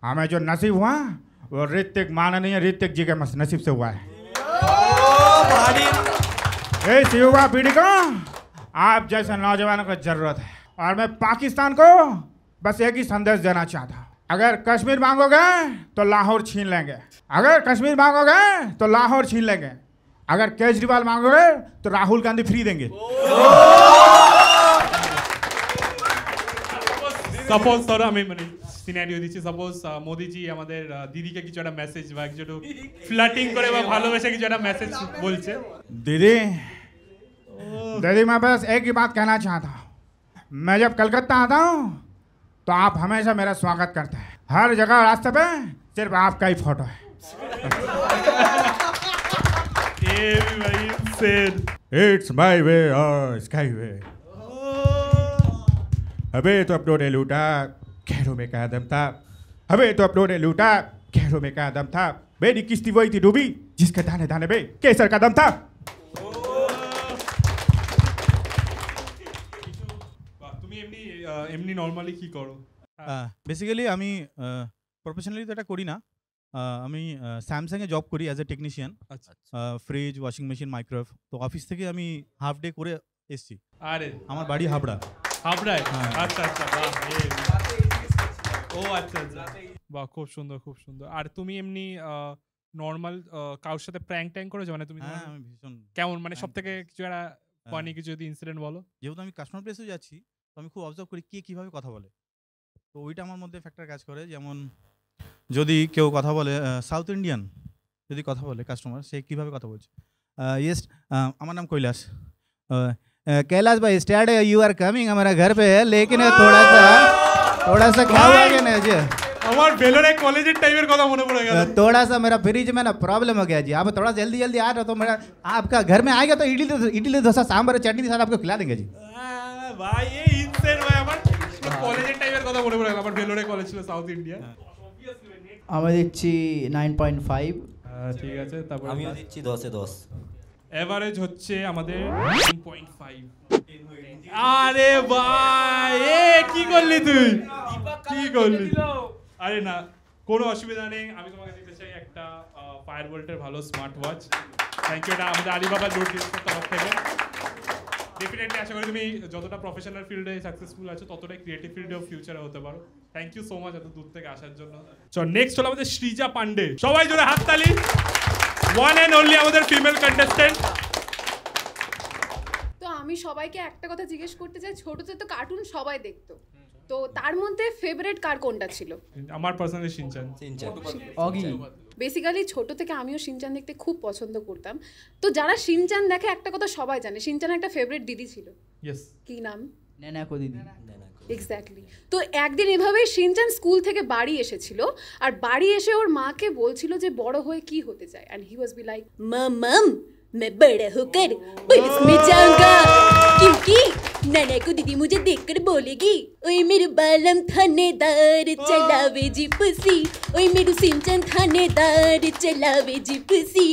हमें जो नसीब हुआ वो ऋतिक माननीय ऋतिक जी के नसीब से हुआ है। इस युवा पीढ़ी को आप जैसे नौजवानों को जरूरत है, और मैं पाकिस्तान को बस एक ही संदेश देना चाहता हूँ, अगर कश्मीर मांगोगे तो लाहौर छीन लेंगे, अगर कश्मीर मांगोगे तो लाहौर छीन लेंगे, अगर केजरीवाल मांगोगे तो राहुल गांधी फ्री देंगे। সাপোজ ধরো আমি মানে সিনারিও দিচ্ছি, সাপোজ মোদিজি আমাদের দিদিকে কিছু একটা মেসেজ বা কিছু একটু ফ্লার্টিং করে বা ভালোবেসে কিছু একটা মেসেজ বলছে। दीदी दीदी मैं बस एक ही बात कहना चाहता हूँ, मैं जब कलकत्ता आता हूँ तो आप हमेशा मेरा स्वागत करते हैं, हर जगह रास्ते पे सिर्फ आपका ही फोटो है। It's my way or skyway। अबे तो अपनों ने लूटा खैरों में क्या दम था, अबे तो अपनों ने लूटा खैरों में क्या दम था, मेरी किस्ती वही थी डूबी जिसके दाने दाने पे केसर का दम था। তুমি এমনি নরমালি কি করো? বেসিক্যালি আমি প্রফেশনালি তো এটা করি না, আমি স্যামসাংয়ে জব করি as a technician, fridge washing machine microwave. তো অফিস থেকে আমি হাফ ডে করে এসেছি। আরে আমার বাড়ি হাবড়া। হাবড়ায়? আচ্ছা আচ্ছা, বাহ। ও আচ্ছা আচ্ছা, বাহ, খুব সুন্দর খুব সুন্দর। আর তুমি এমনি নর্মাল কারোর সাথে প্র্যাঙ্ক ট্যাঙ্ক করেছো? মানে তুমি আমি ভীষণ কেমন, মানে সব থেকে কিছু একটা ফানি কিছু যদি ইনসিডেন্ট বলো। যেহেতু আমি কাস্টমার প্লেসে যাচ্ছি তো আমি খুব অবজার্ভ করি কে কীভাবে কথা বলে, তো ওইটা আমার মধ্যে ফ্যাক্টর কাজ করে। যেমন যদি কেউ কথা বলে সাউথ ইন্ডিয়ান যদি কথা বলে কাস্টমার, সে কীভাবে কথা বলছে। ইয়েস, আমার নাম কৈলাস। कैलाश भाई स्टार्ट यू आर कमिंग हमारा घर पे है, लेकिन थोड़ा सा क्या हुआ कि ना जी, আমার বেলোরে কলেজের টাইমের কথা মনে পড়ে গেল। थोड़ा सा मेरा फ्रिज में ना प्रॉब्लम हो गया जी, आप थोड़ा जल्दी जल्दी आ रहे हो तो मेरा आपका घर में आएगा तो इडली डोसा सांभर चटनी के साथ आपको खिला देंगे जी। ভাই এই ইনসেন ভাই, আমার কলেজের টাইমের কথা মনে পড়ে গেল। আমার বেলোরে কলেজ ছিল সাউথ ইন্ডিয়া। আমি দিচ্ছি 9.5। ঠিক আছে, তারপর আমিও দিচ্ছি 10 এ 10। এভারেজ হচ্ছে আমাদের 9.5। আরে ভাই এ কি করলি তুই, কি করলি? আরে না, কোনো অসুবিধা নেই। আমি তোমাকে দিতে চাই একটা ফায়ারবোল্টের ভালো স্মার্ট ওয়াচ। থ্যাংক ইউ, এটা আমাদের আলিবাবা লোড ডিস্কের তরফ থেকে। ডেফিনেটলি আশা করি তুমি যতটা প্রফেশনাল ফিল্ডে সাকসেসফুল আছো ততটাই ক্রিয়েটিভ ফিল্ডেও ফিউচারে হতে পারো। থ্যাংক ইউ সো মাচ এত দূর থেকে আসার জন্য। চল নেক্সট হলো আমাদের সৃজা পান্ডে। সবাই জোরে হাততালি। ওয়ান অ্যান্ড অনলি আমাদের ফিমেল কন্টেস্ট্যান্ট। তো আমি সবাইকে একটা কথা জিজ্ঞেস করতে চাই, ছোটতে তো কার্টুন সবাই দেখতো, তো তার মধ্যে ফেভারিট কার কোনটা ছিল? আমার পার্সোনালি শিনচান। অগি। বেসিক্যালি ছোট থেকে আমিও শিনচান দেখতে খুব পছন্দ করতাম। তো যারা শিনচান দেখে একটা কথা সবাই জানে, শিনচানের একটা ফেভারিট দিদি ছিল। ইয়েস। কি নাম? নেনাকো দিদি। এক্স্যাক্টলি। তো একদিন এভাবেই শিনচান স্কুল থেকে বাড়ি এসেছিল, আর বাড়ি এসে ওর মাকে বলছিল যে বড় হয়ে কি হতে চায়, and he was be like mom mom मैं बड़ा होकर पुलिस में जाऊंगा, क्योंकि नाना को दीदी मुझे देखकर बोलेगी ओए मेरे बालम थानेदार चलावे जिप्सी, ओए मेरू शिनचान थानेदार चलावे जिप्सी।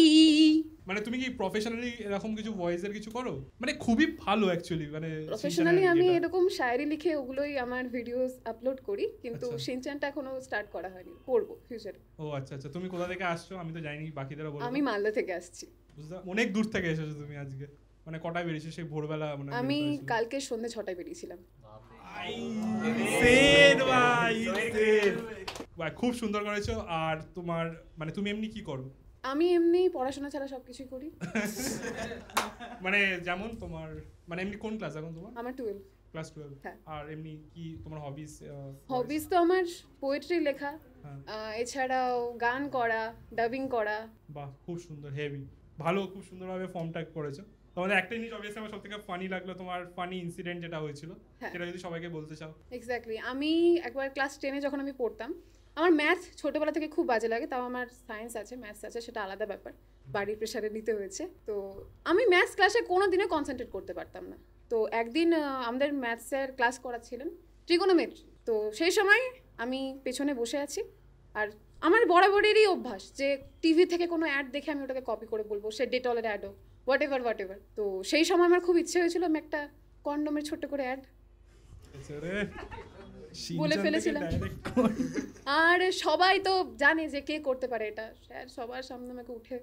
মানে তুমি কি প্রফেশনালি এরকম কিছু ভয়েসের কিছু করো? মানে খুবই ভালো অ্যাকচুয়ালি। মানে প্রফেশনালি আমি এরকম শায়রি লিখে ওগুলোই আমার ভিডিওস আপলোড করি, কিন্তু শিনচানটা এখনো স্টার্ট করা হয়নি, করব ফিউচারে। ও আচ্ছা আচ্ছা, তুমি কোথা থেকে আসছো? আমি তো জানি, বাকিদেরও বলো। আমি মালদা থেকে আসছি। বুঝলাম, অনেক দূর থেকে এসেছো তুমি আজকে। মানে কটায় বেরিয়েছো? সেই ভোরবেলা? মানে আমি কালকে সন্ধ্যে 6টায় বেরিয়েছিলাম। ভাই খুব সুন্দর করেছো। আর তোমার মানে তুমি এমনি কি করো? আমি এমনি পড়াশোনা ছাড়া সবকিছু করি। মানে যেমন তোমার মানে এমনি কোন ক্লাস এখন তোমার? আমার 12 ক্লাস 12। আর এমনি কি তোমার হবিস? হবিস তো আমার পোয়েট্রি লেখা, এছাড়াও গান করা, ডাবিং করা। বাহ খুব সুন্দর, হেভি। ভালো, খুব সুন্দরভাবে ফর্মটা করেছো। তোমাদের একটা জিনিস অবভিয়াসলি আমার সবথেকে ফানি লাগলো, তোমার ফানি ইনসিডেন্ট যেটা হয়েছিল সেটা যদি সবাইকে বলতে চাও। এক্স্যাক্টলি, আমি একবার ক্লাস 10-এ যখন আমি পড়তাম, আমার ম্যাথ ছোটোবেলা থেকে খুব বাজে লাগে, তাও আমার সায়েন্স আছে, ম্যাথস আছে, সেটা আলাদা ব্যাপার, বাড়ির প্রেশারে নিতে হয়েছে। তো আমি ম্যাথস ক্লাসে কোনো দিনও কনসেন্ট্রেট করতে পারতাম না। তো একদিন আমাদের ম্যাথসের ক্লাস করাচ্ছিলেন ট্রিগোনোমেট্রি। তো সেই সময় আমি পেছনে বসে আছি, আর আমার বরাবরেরই অভ্যাস যে টিভি থেকে কোনো অ্যাড দেখে আমি ওটাকে কপি করে বলবো, সে ডেটলের অ্যাড হোক, হোয়াট এভার। তো সেই সময় আমার খুব ইচ্ছে হয়েছিল আমি একটা কন্ডোমের ছোট্ট করে অ্যাড বলে ফেলেছিলাম। আর সবাই তো জানে যে কে করতে পারে এটা, স্যার সবার সামনে আমাকে উঠে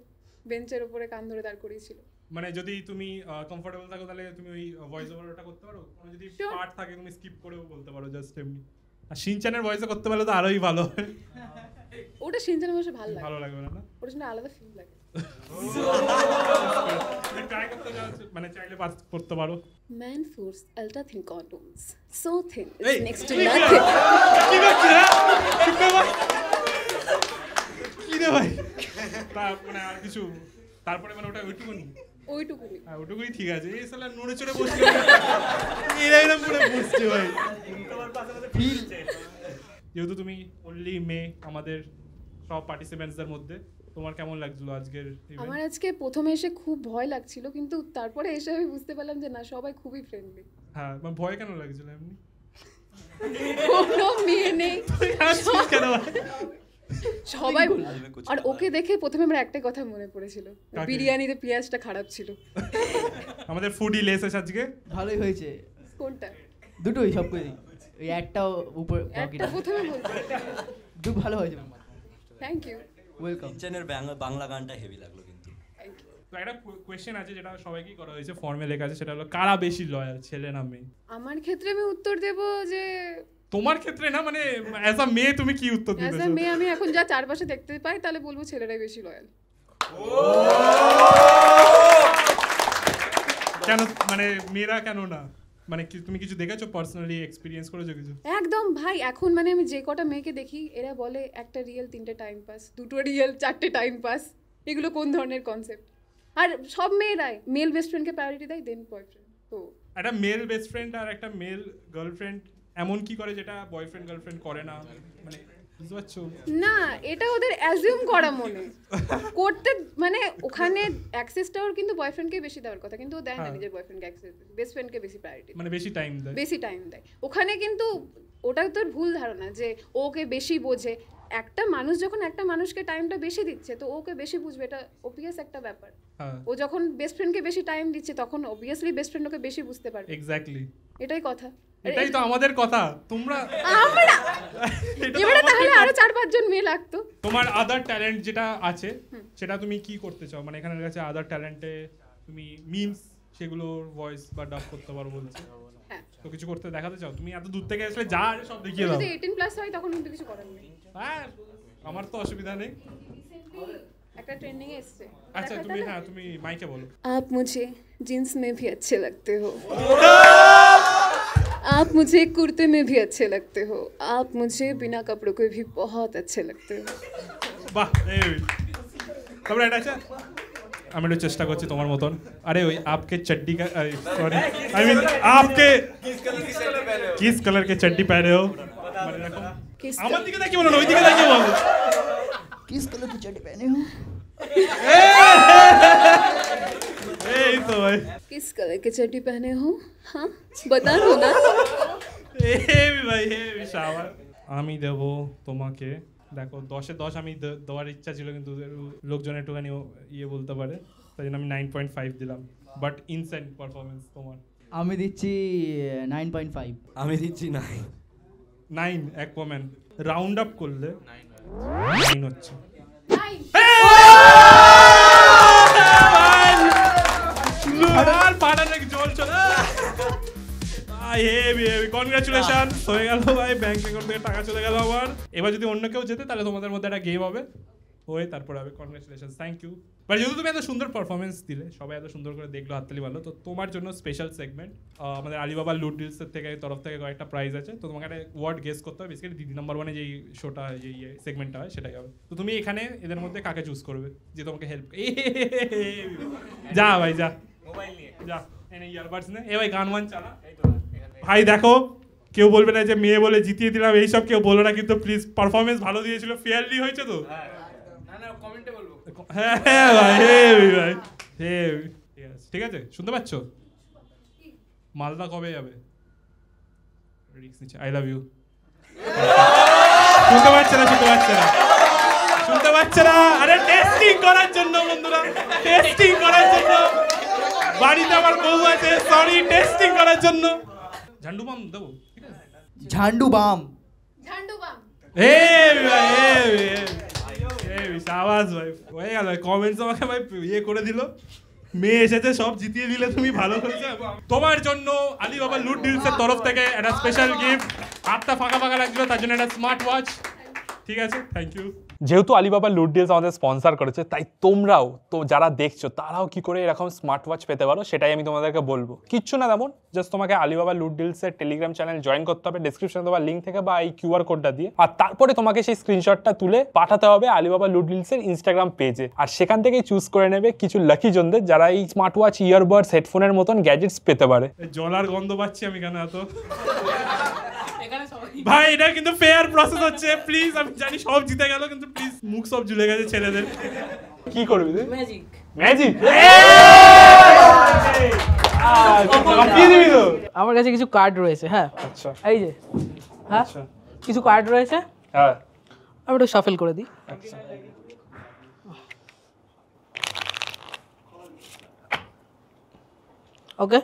বেঞ্চের উপরে কান ধরে দাঁড় করিয়েছিল। মানে যদি তুমি কমফোর্টেবল থাকো তাহলে তুমি ওই ভয়েস ওভারটা করতে পারো, মানে যদি পার্ট থাকে তুমি স্কিপ করেও বলতে পারো জাস্ট এমনি। আর শিনচানের ভয়েসে করতে পারলে তো আরোই ভালো। ওটা শিনচানের ভয়েসে ভালো লাগবে না? ওটা শুনে আলাদা ফিল লাগে। ট্রাই করতে যাও, মানে চাইলে পাস করতে পারো। Man force ultra thin condoms, so thin it's next to nothing. কি করছিস কি রে ভাই? মানে আর কিছু তারপরে মানে ওটা ওইটুকুনি হ্যাঁ ওইটুকুই ঠিক আছে। এই সালা নড়ে চড়ে বসছে, এরকম করে বসছে ভাই। যেহেতু তুমি অনলি মেয়ে আমাদের সব পার্টিসিপেন্টসদের মধ্যে, তোমার কেমন লাগছিল আজকের ইভেন্ট? আমার আজকে প্রথমে এসে খুব ভয় লাগছিল, কিন্তু তারপরে এসে আমি বুঝতে পারলাম যে না, সবাই খুবই ফ্রেন্ডলি। হ্যাঁ, মানে ভয় কেন লাগছিল এমনি? কোনো মেয়ে নেই, সবাই। আর ওকে দেখে প্রথমে আমার একটা কথা মনে পড়েছিল, বিরিয়ানিতে পেঁয়াজটা খারাপ ছিল। আমাদের ফুডি লেস আছে আজকে, ভালোই হয়েছে। কোনটা? দুটোই, সব করেই। ওই একটাও উপর, একটা প্রথমে বলতে দুটো ভালো হয়েছে। Thank you, welcome. কিচেনের বাংলা গানটা হেভি লাগলো কিন্তু। তো একটা কোয়েশ্চেন আছে যেটা সবাইকেই করা হয়েছে, ফর্মে লেখা আছে, সেটা হলো কারা বেশি লয়াল, ছেলে না মেয়ে? আমার ক্ষেত্রে আমি উত্তর দেব যে তোমার ক্ষেত্রে না, মানে অ্যাজ আ মেয়ে তুমি কি উত্তর দিতে চাও? অ্যাজ আ মেয়ে আমি এখন যা চারপাশে দেখতে পাই তাহলে বলবো ছেলেরাই বেশি লয়াল। কেন মানে মেয়েরা কেন না? মানে তুমি কিছু দেখেছো, পার্সোনালি এক্সপেরিয়েন্স করেছো কিছু? একদম ভাই, এখন মানে আমি যে কটা মেয়েকে দেখি এরা বলে একটা রিয়েল 3টে টাইম পাস, 2টো রিয়েল 4টে টাইম পাস। এগুলো কোন ধরনের কনসেপ্ট? আর সব মেয়েরাই মেল বেস্ট ফ্রেন্ডকে প্রায়োরিটি দেয়, দেন বয়ফ্রেন্ড। তো একটা মেল বেস্ট ফ্রেন্ড আর একটা মেল গার্লফ্রেন্ড এমন কি করে যেটা বয়ফ্রেন্ড গার্লফ্রেন্ড করে না? মানে বুঝতে পারছো না, এটা ওদের অ্যাজিউম করা মনে করতে, মানে ওখানে অ্যাক্সেসটাও কিন্তু বয়ফ্রেন্ডকে বেশি দেওয়ার কথা, কিন্তু ও দেয় না নিজের বয়ফ্রেন্ডকে অ্যাক্সেস, বেস্ট ফ্রেন্ডকে বেশি প্রায়োরিটি, মানে বেশি টাইম দেয় ওখানে। কিন্তু ওটা তোর ভুল ধারণা যে ওকে বেশি বোঝে। একটা মানুষ যখন একটা মানুষকে টাইমটা বেশি দিচ্ছে, তো ওকে বেশি বুঝবে, এটা অবভিয়াস একটা ব্যাপার। ও যখন বেস্ট ফ্রেন্ডকে বেশি টাইম দিচ্ছে, তখন অবভিয়াসলি বেস্ট ফ্রেন্ড ওকে বেশি বুঝতে পারবে। এক্স্যাক্টলি, এটাই কথা, এটাই তো আমাদের কথা। তোমরা এবারে তাহলে আরো 4-5 জন মেয়ে লাগতো। তোমার আদার ট্যালেন্ট যেটা আছে সেটা তুমি কি করতে চাও? মানে এখানের কাছে আদার ট্যালেন্টে তুমি মিমস সেগুলোর ভয়েস বা ডাব করতে পারো বলছো, তো কিছু করতে দেখাতে চাও? তুমি এত দূর থেকে আসলে যা আছে সব দেখিয়ে দাও। যদি 18+ হয় তখন কিন্তু কিছু করার নেই। হ্যাঁ, আমার তো অসুবিধা নেই। একটা ট্রেন্ডিং এ এসেছে। আচ্ছা তুমি মাইকে বলো। आप मुझे जींस में भी अच्छे लगते हो, आप मुझे कुर्ते में भी अच्छे लगते हो, आप मुझे बिना कपड़ों के भी बहुत अच्छे लगते हो। বাহ, তারপরে এটা আছে, আমি একটু চেষ্টা করছি তোমার মতন। আরে ওই आपके चड्डी का सॉरी आई मीन आपके किस कलर के चड्डी पहने हो, মানে এরকম আমার দিকে তাকিয়ে বলো না, ওই দিকে তাকিয়ে বলো। किस कलर की चड्डी पहने हो? এই তো ভাই, किस कलर की चड्डी पहने हो? हाँ बता दो ना। ভাই শাবাশ। আমি দেব তোমাকে, দেখো 10-এ 10 আমি দেওয়ার ইচ্ছা ছিল, কিন্তু লোকজন একটুখানি ইয়ে বলতে পারে, তাই জন্য আমি 9.5 দিলাম। বাট ইনসেন্ট পারফরমেন্স তোমার। আমি দিচ্ছি 9.5। আমি দিচ্ছি 9 এক কমেন, রাউন্ড আপ করলে 9 হচ্ছে। আর পাড়ার এক জল চলে। কনগ্রাচুলেশন, হয়ে গেল ভাই, ব্যাংক অ্যাকাউন্ট থেকে টাকা চলে গেল আমার। এবার যদি অন্য কেউ যেতে তাহলে তোমাদের মধ্যে একটা গেম হবে, হয়ে তারপর হবে। Congratulation, thank you. বাট যেহেতু তুমি এত সুন্দর পারফরমেন্স দিলে, সবাই এত সুন্দর করে দেখলো, হাততালি ভালো, তো তোমার জন্য স্পেশাল সেগমেন্ট আমাদের আলিবাবা লুট ডিলসের থেকে তরফ থেকে কয়েকটা প্রাইজ আছে। তো তোমাকে একটা ওয়ার্ড গেস করতে হবে, বেসিক্যালি দিদি নাম্বার 1-এ যেই শোটা যেই সেগমেন্টটা হয় সেটাই হবে। তো তুমি এখানে এদের মধ্যে কাকে চুজ করবে যে তোমাকে হেল্প, যা ভাই যা মোবাইল নিয়ে যা, এনে ইয়ারবাডস নে, এ ভাই গান ওয়ান চালা। ভাই দেখো, কেউ বলবে না যে মেয়ে বলে জিতিয়ে দিলাম এইসব কেউ বলো না, কিন্তু প্লিজ পারফরমেন্স ভালো দিয়েছিল, ফেয়ারলি হয়েছে তো? হ্যাঁ ভাই, ভাই ঠিক আছে। শুনতে পাচ্ছ? মালদা কবে যাবে? I love you. শুনতে পাচ্ছে না, শুনতে পাচ্ছে না। আরে টেস্টিং করার জন্য বন্ধুরা, টেস্টিং করার জন্য। বাড়িতে আমার বউ আছে, সরি, টেস্টিং করার জন্য। ঝান্ডু বাম দেবো? ঝান্ডু বাম, শাবাশ ভাই, হয়ে গেল। কমেন্টস আমাকে ভাই ইয়ে করে দিল, মেয়ে এসেছে সব জিতিয়ে দিলে, তুমি ভালো করেছো। তোমার জন্য আলিবাবা লুট ডিলসের তরফ থেকে একটা স্পেশাল গিফট। হাতটা ফাঁকা ফাঁকা লাগছিল, তার জন্য একটা স্মার্ট ওয়াচ। ঠিক আছে, থ্যাংক ইউ। যেহেতু আলিবাবা লুট ডিলস আমাদের স্পন্সর করেছে, তাই তোমরাও তো যারা দেখছো তারাও কি করে এরকম স্মার্ট ওয়াচ পেতে পারো সেটাই আমি তোমাদেরকে বলবো। কিচ্ছু না তেমন, জাস্ট তোমাকে আলিবাবা লুট ডিলসের টেলিগ্রাম চ্যানেল জয়েন করতে হবে, ডেসক্রিপশনে দেওয়া লিঙ্ক থেকে বা এই কিউআর কোডটা দিয়ে, আর তারপরে তোমাকে সেই স্ক্রিনশটটা তুলে পাঠাতে হবে আলিবাবা লুট ডিলসের ইনস্টাগ্রাম পেজে, আর সেখান থেকেই চুজ করে নেবে কিছু লাকি জনদের যারা এই স্মার্ট ওয়াচ, ইয়ারবাডস, হেডফোনের মতন গ্যাজেটস পেতে পারে। জলার গন্ধ পাচ্ছি আমি কেন এত? ভাই এটা কিন্তু ফেয়ার প্রসেস হচ্ছে, প্লিজ। আমি জানি সব জিতে গেল, কিন্তু প্লিজ মুখ সব ঝুলে গেছে ছেলেদের। কি করবি তুই? Magic magic? আমার কাছে কিছু কার্ড রয়েছে। হ্যাঁ, আচ্ছা, এই যে, হ্যাঁ কিছু কার্ড রয়েছে, হ্যাঁ আমি একটু শাফেল করে দিই। ওকে,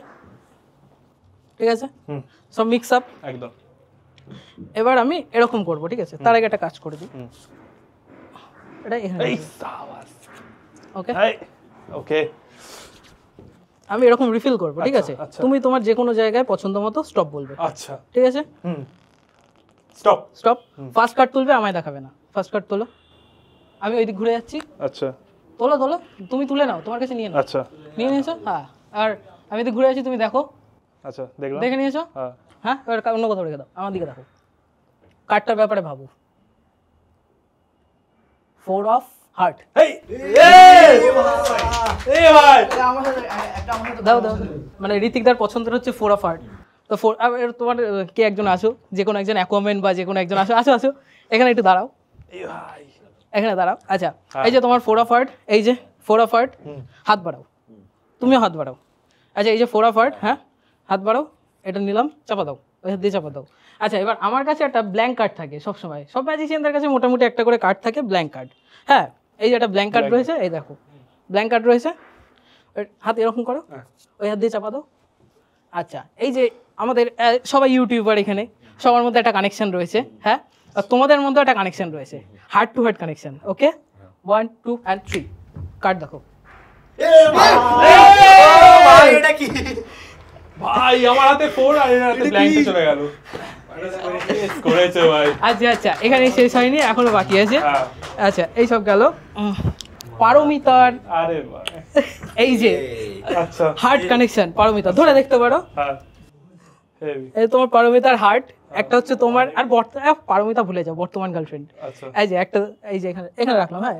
ঠিক আছে, সব মিক্স আপ একদম। এবার আমি এরকম করব, ঠিক আছে? তার আগে একটা কাজ করে দিই, এটা এখানে। ওকে ওকে, আমি এরকম রিফিল করব, ঠিক আছে? তুমি তোমার যে কোনো জায়গায় পছন্দ মতো স্টপ বলবে। আচ্ছা, ঠিক আছে, স্টপ স্টপ। ফার্স্ট কার্ড তুলবে, আমায় দেখাবে না। ফার্স্ট কার্ড তোলো, আমি ওই দিক ঘুরে যাচ্ছি। আচ্ছা, তোলো তোলো, তুমি তুলে নাও, তোমার কাছে নিয়ে নাও। আচ্ছা, নিয়ে নিয়েছো? হ্যাঁ, আর আমি এদিক ঘুরে যাচ্ছি, তুমি দেখো। আচ্ছা, দেখলাম। দেখে নিয়েছো? হ্যাঁ, এবার অন্য কোথাও রেখে দাও, আমার দিকে দেখো। কার্ডটার ব্যাপারে ভাবো। 4 অফ হার্ট। দাও দাও, মানে ঋতিকদার পছন্দের হচ্ছে 4 অফ হার্ট। তো 4, তোমার কে একজন আসো, যে কোনো একজন অ্যাকোয়ারম্যান বা যে কোনো একজন আসো, আসো আসো, এখানে একটু দাঁড়াও, এখানে দাঁড়াও। আচ্ছা, এই যে তোমার 4 অফ হার্ট, এই যে 4 অফ হার্ট, হাত বাড়াও, তুমিও হাত বাড়াও। আচ্ছা, এই যে 4 অফ হার্ট, হ্যাঁ হাত বাড়াও, এটা নিলাম, চাপা দাও, ওই হাত দিয়ে চাপা দাও। আচ্ছা, এবার আমার কাছে একটা ব্ল্যাঙ্ক কার্ড থাকে সবসময়, সব ম্যাজিশিয়ানদের কাছে মোটামুটি একটা করে কার্ড থাকে, ব্ল্যাঙ্ক কার্ড। হ্যাঁ, এই যে একটা ব্ল্যাঙ্ক কার্ড রয়েছে, এই দেখো ব্ল্যাঙ্ক কার্ড রয়েছে, হাত এরকম করো, ওই হাত দিয়ে চাপা দাও। আচ্ছা, এই যে আমাদের সবাই ইউটিউবার, এখানে সবার মধ্যে একটা কানেকশন রয়েছে, হ্যাঁ, আর তোমাদের মধ্যে একটা কানেকশন রয়েছে, heart to heart connection. Okay, 1 2 and 3, card দেখো। এটা কি ভাই, আমার হাতে 4 আর এর হাতে ব্ল্যাঙ্ক চলে গেল। করেছে ভাই। আচ্ছা আচ্ছা, এখানে শেষ হয়নি, এখনো বাকি আছে। আচ্ছা, এই সব গেল। পারমিতার, আরে ভাই, এই যে আচ্ছা হার্ট কানেকশন, পারমিতা ধরে দেখতে পারো। হ্যাঁ, হেভি। এই তোমার পারমিতার হার্ট, একটা হচ্ছে তোমার, আর পারমিতা ভুলে যাও, বর্তমান গার্লফ্রেন্ড। আচ্ছা, এই যে একটা, এই যে এখানে এখানে রাখলাম। হ্যাঁ,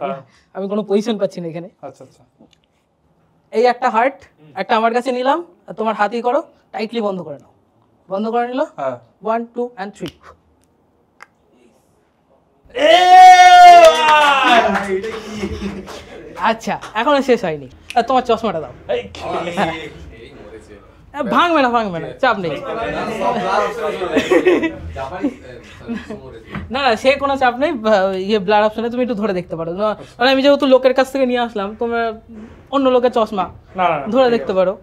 আমি কোনো পজিশন পাচ্ছি না এখানে। আচ্ছা আচ্ছা, এই একটা হার্ট, একটা আমার কাছে নিলাম, আর তোমার হাতই করো, টাইটলি বন্ধ করে নাও, বন্ধ করে নিল। 1 2 and 3। আচ্ছা, এখনো শেষ হয়নি, আর তোমার চশমাটা দাও। ভাঙবে না, ভাঙবে না, চাপ নেই। না না, সে কোনো চাপ নেই, ইয়ে ব্লাড অপশনে তুমি একটু ধরে দেখতে পারো। মানে আমি যেহেতু লোকের কাছ থেকে নিয়ে আসলাম, তোমার অন্য লোকের চশমা ধরে দেখতে পারো।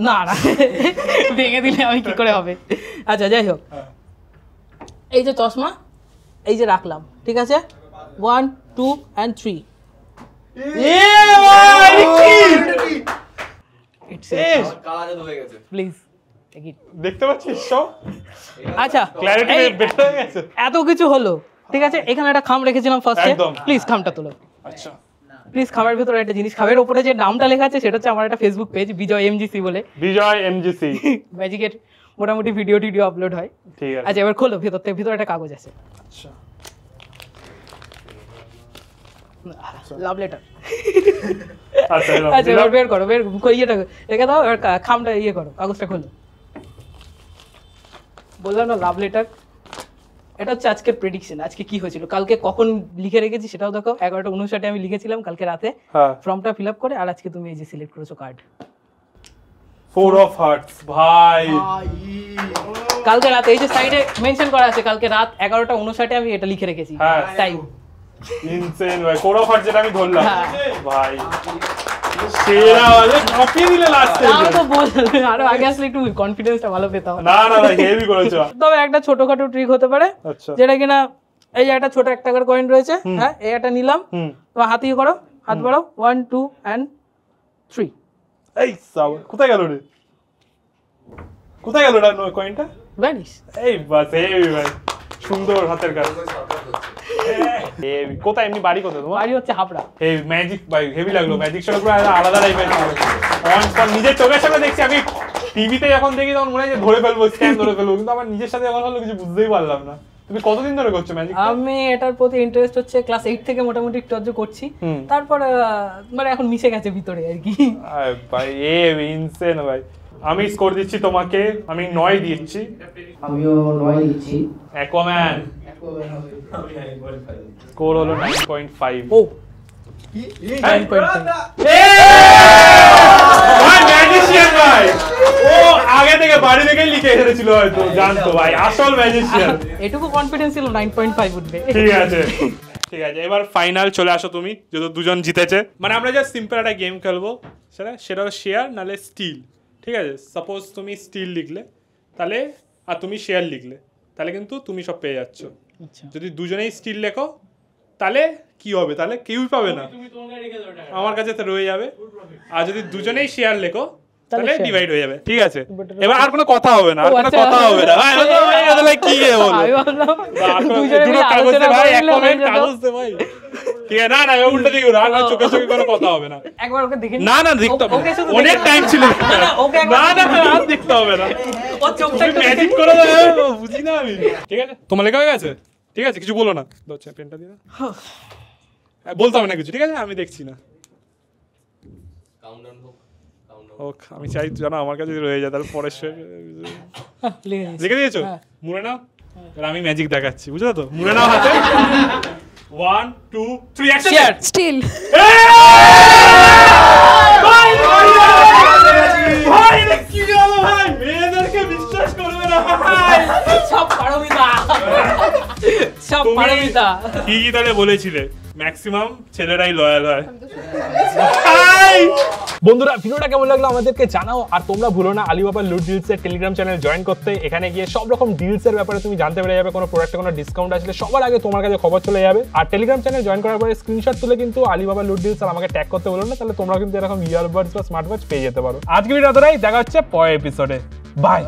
না না, ভেঙে দিলে আমি কি করে হবে। আচ্ছা, যাই হোক, এই যে চশমা, এই যে রাখলাম, ঠিক আছে? 1 2 and 3। প্লিজ দেখতে পাচ্ছিস সব? আচ্ছা, ক্ল্যারিটি বেটার হয়ে গেছে। এত কিছু হলো, ঠিক আছে, এখানে একটা খাম রেখেছিলাম ফার্স্টে, একদম। প্লিজ খামটা তোলো। আচ্ছা প্লিজ খামের ভিতরে একটা জিনিস, খামের উপরে যে নামটা লেখা আছে সেটা হচ্ছে আমার একটা ফেসবুক পেজ বিজয় এমজিসি বলে, বিজয় এমজিসি ম্যাজিকের মোটামুটি ভিডিও টিডিও আপলোড হয়। ঠিক আছে আচ্ছা এবার খোলো, ভিতরে একটা কাগজ আছে, আচ্ছা লাভ লেটার। আচ্ছা আচ্ছা এবার বের করো, ইয়েটা রেখে দাও, এবার খামটা ইয়ে করো, কাগজটা খোলো। বললাম না লাভ লেটার। এটা হচ্ছে আজকের প্রেডিকশন, আজকে কি হয়েছিল, কালকে কখন লিখে রেখেছি সেটাও দেখো। 11:59 আমি লিখেছিলাম কালকে রাতে, ফর্মটা ফিল আপ করে, আর আজকে তুমি এই যে সিলেক্ট করেছো কার্ড 4 অফ হার্টস। ভাই কালকে রাতে এই যে সাইডে মেনশন করা আছে, কালকে রাত 11:59 আমি এটা লিখে রেখেছি টাইম। ইনসেন ভাই, 4 অফ হার্টস যেটা আমি ধরলাম ভাই সেরা ভাবে কপিয়ে দিলে লাস্টে। আমি তো বলছি আরো আগে আসলে একটু কনফিডেন্সটা ভালো পেতাম। না না ভাই হেভি করেছো। তবে একটা ছোটখাটো ট্রিক হতে পারে, যেটা কিনা এই যে একটা ছোট 1 টাকার কয়েন রয়েছে, হ্যাঁ এটা নিলাম, তোমার হাত ইয়ে করো, হাত বাড়াও, 1 2 and 3। এই সাউ কোথায় গেল রে, কোথায় গেল না কয়েনটা? ভ্যানিশ। এই বাস এই ভাই সুন্দর হাতের কাজ। এই কোথায় এমনি বাড়ি কোথায় তোমার? বাড়ি হচ্ছে হাবড়া। এই ম্যাজিক ভাই হেভি লাগলো, ম্যাজিক শো পুরো আলাদা টাইপের। অন ফর নিজের চোখের সামনে দেখছি, আমি টিভিতে যখন দেখি তখন মনে হয় যে ধরে ফেলবো, স্ক্যান ধরে ফেলবো, কিন্তু আমার নিজের সাথে যখন হলো কিছু বুঝতেই পারলাম না। তুমি কতদিন ধরে করছো ম্যাজিক? আমি এটার প্রতি ইন্টারেস্ট হচ্ছে ক্লাস 8 থেকে মোটামুটি টর্চ করছি, তারপর মানে এখন মিশে গেছে ভিতরে আর কি। ভাই এ ইনসেন ভাই। আমি স্কোর দিচ্ছি তোমাকে, আমি 9 দিচ্ছি। আমিও 9 দিচ্ছি। অ্যাকোয়াম্যান স্কোর হলো 9.5। ও 9.5 ভাই ম্যাজিশিয়ান ভাই, ও আগে থেকে বাড়ি থেকেই লিখে এসেছিল, হয়তো জানতো ভাই আসল ম্যাজিশিয়ান। এটুকু কনফিডেন্স ছিল 9.5 উঠবে। ঠিক আছে ঠিক আছে, এবার ফাইনাল চলে আসো তুমি, যদি দুজন জিতেছে। মানে আমরা জাস্ট সিম্পল একটা গেম খেলবো, সেটা শেয়ার নালে স্টিল। ঠিক আছে, সাপোজ তুমি স্টিল লিখলে তাহলে, আর তুমি শেয়ার লিখলে তাহলে কিন্তু তুমি সব পেয়ে যাচ্ছ। যদি দুজনেই স্টিল লেখো তাহলে কি হবে, তাহলে কেউই পাবে না, আমার কাছে তো রয়ে যাবে। আর যদি দুজনেই শেয়ার লেখো তাহলে ডিভাইড হয়ে যাবে। ঠিক আছে, এবার আর কোনো কথা হবে না, আর কোনো কথা হবে না। তাহলে কি বলো, দুটো কাগজ দে ভাই, এক কমেন্ট কাগজ দে ভাই। ঠিক আছে, না না উল্টো দিকে আর চোখে চোখে কোনো কথা হবে না। একবার ওকে দেখে না না দেখতে হবে, অনেক টাইম ছিল। না না আর দেখতে হবে না, ও চোখটা ম্যাজিক করে দাও, বুঝি না আমি। ঠিক আছে, তোমার লেখা হয়ে গেছে? ঠিক আছে, কিছু বলো না, দাও পেনটা দিয়ে দাও। বলতে হবে না কিছু, ঠিক আছে, আমি দেখছি না। আমি চাই জানো আমার কাছে রয়ে যায়, তাহলে পরে লিখে দিয়েছো, মুড়ে নাও। এবার আমি ম্যাজিক দেখাচ্ছি, বুঝলো তো? মুড়ে নাও হাতে। 1 2 3 অ্যাকশন। স্টিল। ভাই কি হলো ভাই, মেয়েদেরকে বিশ্বাস করবে না ভাই, সব পারমিতা, সব পারমিতা। কি তাহলে বলেছিলে ম্যাক্সিমাম ছেলেরাই লয়াল হয়। বন্ধুরা ভিডিওটা কেমন লাগলো আমাদেরকে জানাও, আর তোমরা ভুলো না আলিবাবা লুট ডিলস এর টেলিগ্রাম চ্যানেল জয়েন করতে। এখানে গিয়ে সব রকম ডিলস এর ব্যাপারে তুমি জানতে পেরে যাবে, কোনো প্রোডাক্টে কোনো ডিসকাউন্ট আসলে সবার আগে তোমার কাছে খবর চলে যাবে। আর টেলিগ্রাম চ্যানেল জয়েন করার পরে স্ক্রিনশট তুলে কিন্তু আলিবাবা লুট ডিলস আর আমাকে ট্যাগ করতে বলো না, তাহলে তোমরা কিন্তু এরকম ইয়ারবাডস বা স্মার্ট ওয়াচ পেয়ে যেতে পারো। আজকে ভিডিও এতটাই, দেখা হচ্ছে পরের এপিসোডে, বাই।